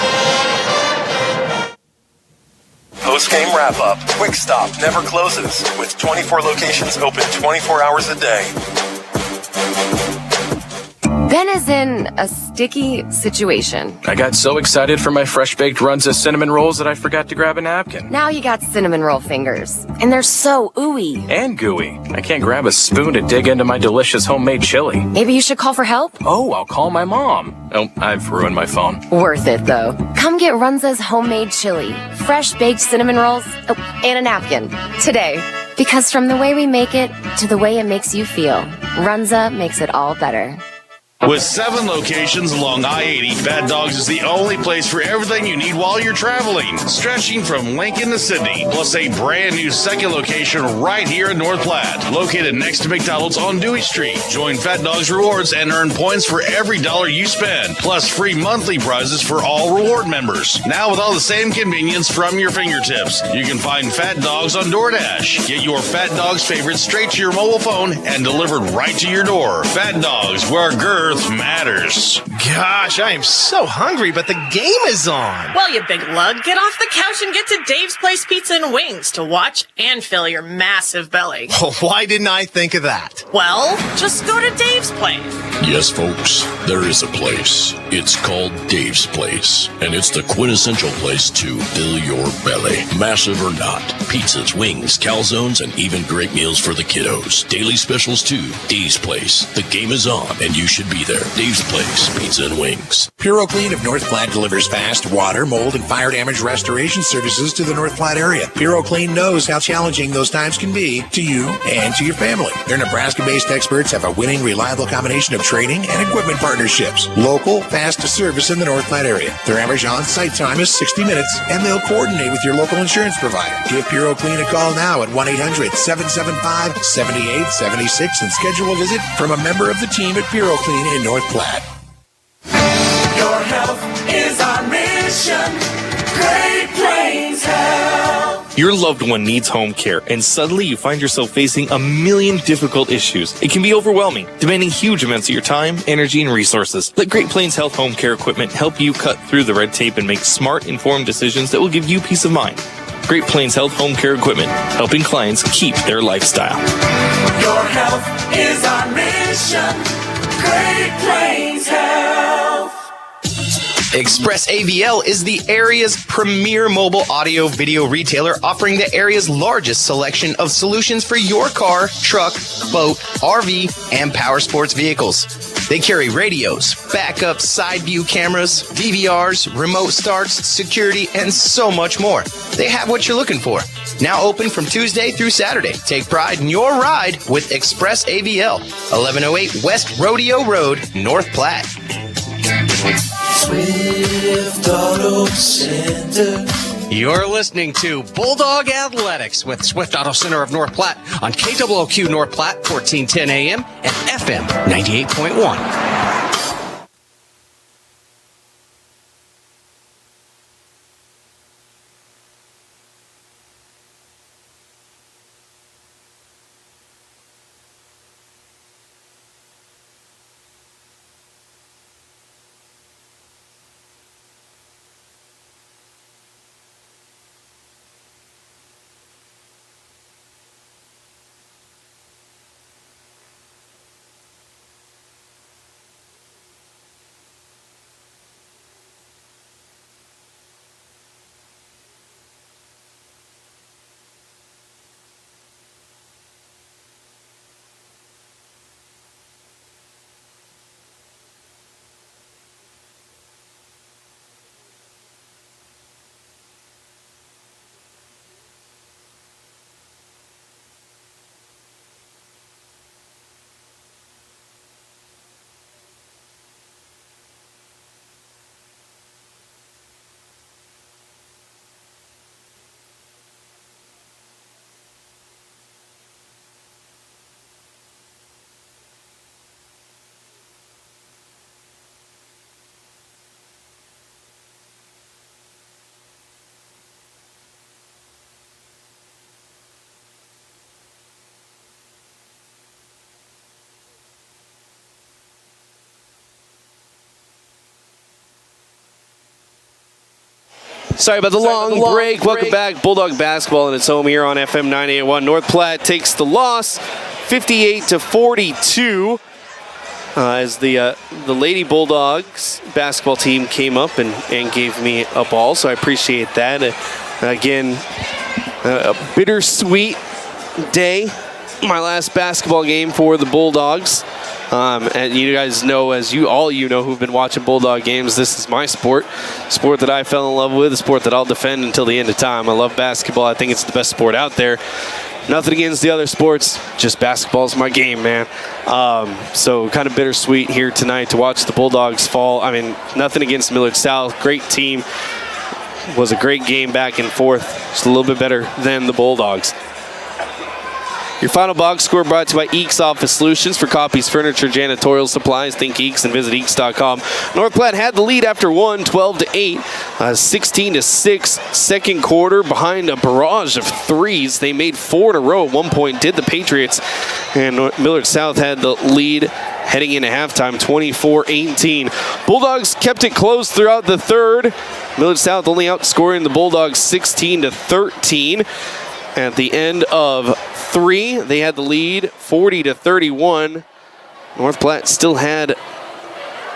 Post-game wrap-up. Quick Stop never closes, with 24 locations open 24 hours a day. Ben is in a sticky situation. I got so excited for my fresh-baked Runza cinnamon rolls that I forgot to grab a napkin. Now you got cinnamon roll fingers, and they're so ooey. And gooey. I can't grab a spoon to dig into my delicious homemade chili. Maybe you should call for help? Oh, I'll call my mom. Oh, I've ruined my phone. Worth it, though. Come get Runza's homemade chili, fresh-baked cinnamon rolls, and a napkin today. Because from the way we make it to the way it makes you feel, Runza makes it all better. With 7 locations along I-80, Bad Dogs is the only place for everything you need while you're traveling. Stretching from Lincoln to Sydney, plus a brand new second location right here in North Platte, located next to McDonald's on Dewey Street. Join Fat Dogs Rewards and earn points for every dollar you spend, plus free monthly prizes for all reward members. Now with all the same convenience from your fingertips. You can find Fat Dogs on DoorDash. Get your Fat Dogs favorites straight to your mobile phone and delivered right to your door. Fat Dogs, where girth matters. Gosh, I am so hungry, but the game is on. Well, you big lug, get off the couch and get to Dave's Place Pizza and Wings to watch and fill your massive belly. Oh, why didn't I think of that? Well, just go to Dave's Place. Yes, folks, there is a place. It's called Dave's Place, and it's the quintessential place to fill your belly. Massive or not, pizzas, wings, calzones, and even great meals for the kiddos. Daily specials too. Dave's Place. The game is on, and you should be be there. Dave's Place, Pizza and Wings. PuroClean of North Platte delivers fast water, mold, and fire damage restoration services to the North Platte area. PuroClean knows how challenging those times can be to you and to your family. Their Nebraska-based experts have a winning, reliable combination of training and equipment partnerships. Local, fast service in the North Platte area. Their average on-site time is 60 minutes, and they'll coordinate with your local insurance provider. Give PuroClean a call now at 1-800-775-7876 and schedule a visit from a member of the team at PuroClean in North Platte. Your health is our mission. Great Plains Health. Your loved one needs home care, and suddenly you find yourself facing a million difficult issues. It can be overwhelming, demanding huge amounts of your time, energy, and resources. Let Great Plains Health Home Care Equipment help you cut through the red tape and make smart, informed decisions that will give you peace of mind. Great Plains Health Home Care Equipment, helping clients keep their lifestyle. Your health is our mission. Great Plains Health. Express AVL is the area's premier mobile audio video retailer, offering the area's largest selection of solutions for your car, truck, boat, RV, and power sports vehicles. They carry radios, backup side view cameras, DVRs, remote starts, security, and so much more. They have what you're looking for. Now open from Tuesday through Saturday. Take pride in your ride with Express AVL, 1108 West Rodeo Road, North Platte. Swift Auto Center. You're listening to Bulldog Athletics with Swift Auto Center of North Platte on KWOQ North Platte, 1410 AM and FM 98.1. Sorry about the long break. Welcome back. Bulldog basketball in its home here on FM 98.1. North Platte takes the loss, 58-42, as the Lady Bulldogs basketball team came up and gave me a ball. So I appreciate that. Again, a bittersweet day. My last basketball game for the Bulldogs. And you guys know, as all you know who've been watching Bulldog games, this is my sport that I fell in love with, a sport that I'll defend until the end of time. I love basketball. I think it's the best sport out there. Nothing against the other sports, just basketball's my game, man. So kind of bittersweet here tonight to watch the Bulldogs fall. I mean, nothing against Millard South. Great team. Was a great game back and forth. Just a little bit better than the Bulldogs. Your final box score brought to you by Eeks Office Solutions. For copies, furniture, janitorial supplies, think Eeks and visit Eeks.com. North Platte had the lead after 12-8, 16-6 second quarter behind a barrage of threes. They made 4 in a row at one point, did the Patriots, and Millard South had the lead heading into halftime, 24-18. Bulldogs kept it close throughout the third. Millard South only outscoring the Bulldogs 16-13. At the end of 3, they had the lead 40-31. North Platte still had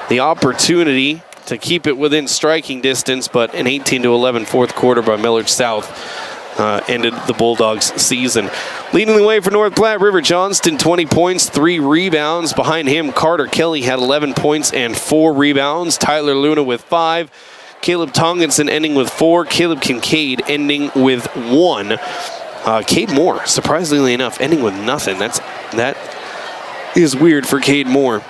the opportunity to keep it within striking distance, but an 18-11 fourth quarter by Millard South ended the Bulldogs season. Leading the way for North Platte, River Johnston, 20 points, 3 rebounds. Behind him, Carter Kelly had 11 points and 4 rebounds. Tyler Luna with 5. Caleb Tonginson ending with 4. Caleb Kincaid ending with 1. Cade Moore, surprisingly enough, ending with nothing. That is weird for Cade Moore.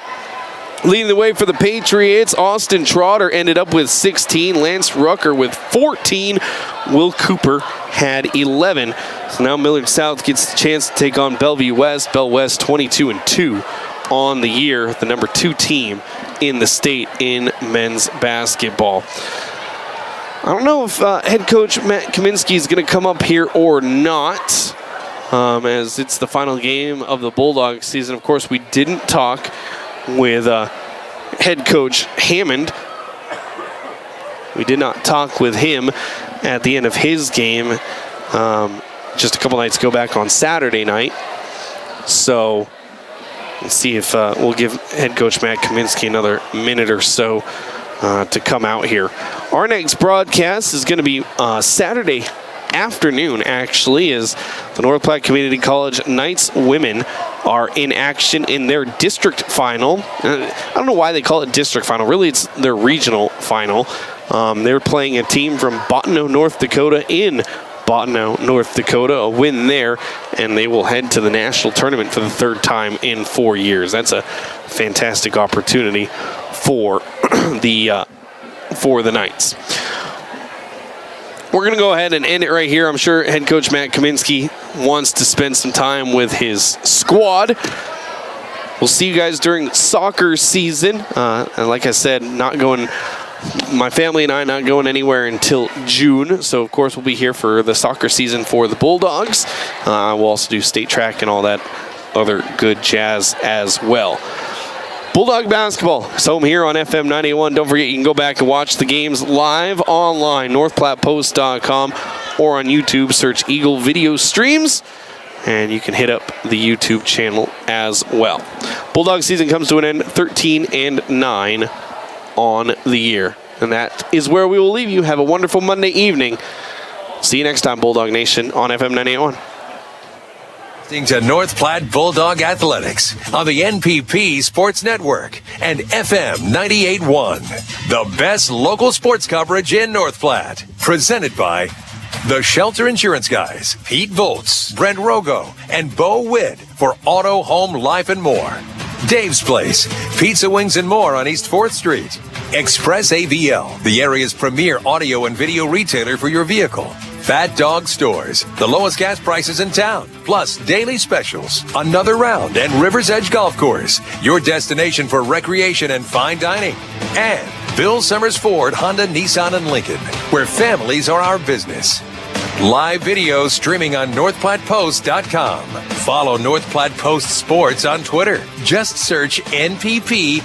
Leading the way for the Patriots, Austin Trotter ended up with 16. Lance Rucker with 14. Will Cooper had 11. So now Millard South gets a chance to take on Bellevue West. Bell West 22-2 on the year, the number 2 team in the state in men's basketball. I don't know if head coach Matt Kaminsky is going to come up here or not, as it's the final game of the Bulldogs season. Of course, we didn't talk with head coach Hammond. We did not talk with him at the end of his game just a couple nights ago back on Saturday night. So let's see if we'll give head coach Matt Kaminsky another minute or so to come out here. Our next broadcast is going to be Saturday afternoon, actually, as the North Platte Community College Knights women are in action in their district final. I don't know why they call it district final. Really, it's their regional final. They're playing a team from Bottineau, North Dakota in Bottineau, North Dakota, a win there, and they will head to the national tournament for the 3rd time in 4 years. That's a fantastic opportunity for the Knights. We're going to go ahead and end it right here. I'm sure head coach Matt Kaminsky wants to spend some time with his squad. We'll see you guys during soccer season. And like I said, my family and I not going anywhere until June. So, of course, we'll be here for the soccer season for the Bulldogs. We'll also do state track and all that other good jazz as well. Bulldog basketball is home here on FM 98.1. Don't forget, you can go back and watch the games live online, northplattepost.com, or on YouTube. Search Eagle Video Streams, and you can hit up the YouTube channel as well. Bulldog season comes to an end, 13-9 on the year. And that is where we will leave you. Have a wonderful Monday evening. See you next time, Bulldog Nation, on FM 98.1. To North Platte Bulldog Athletics on the NPP Sports Network and FM 98.1. The best local sports coverage in North Platte. Presented by the Shelter Insurance Guys, Pete Volz, Brent Rogo, and Bo Witt for auto, home, life, and more. Dave's Place, pizza, wings, and more on East 4th Street. Express AVL, the area's premier audio and video retailer for your vehicle. Fat Dog Stores, the lowest gas prices in town, plus daily specials. Another Round and River's Edge Golf Course, your destination for recreation and fine dining. And Bill Summers Ford, Honda, Nissan, and Lincoln, where families are our business. Live video streaming on NorthPlattePost.com. Follow North Platte Post Sports on Twitter. Just search NPP_sports.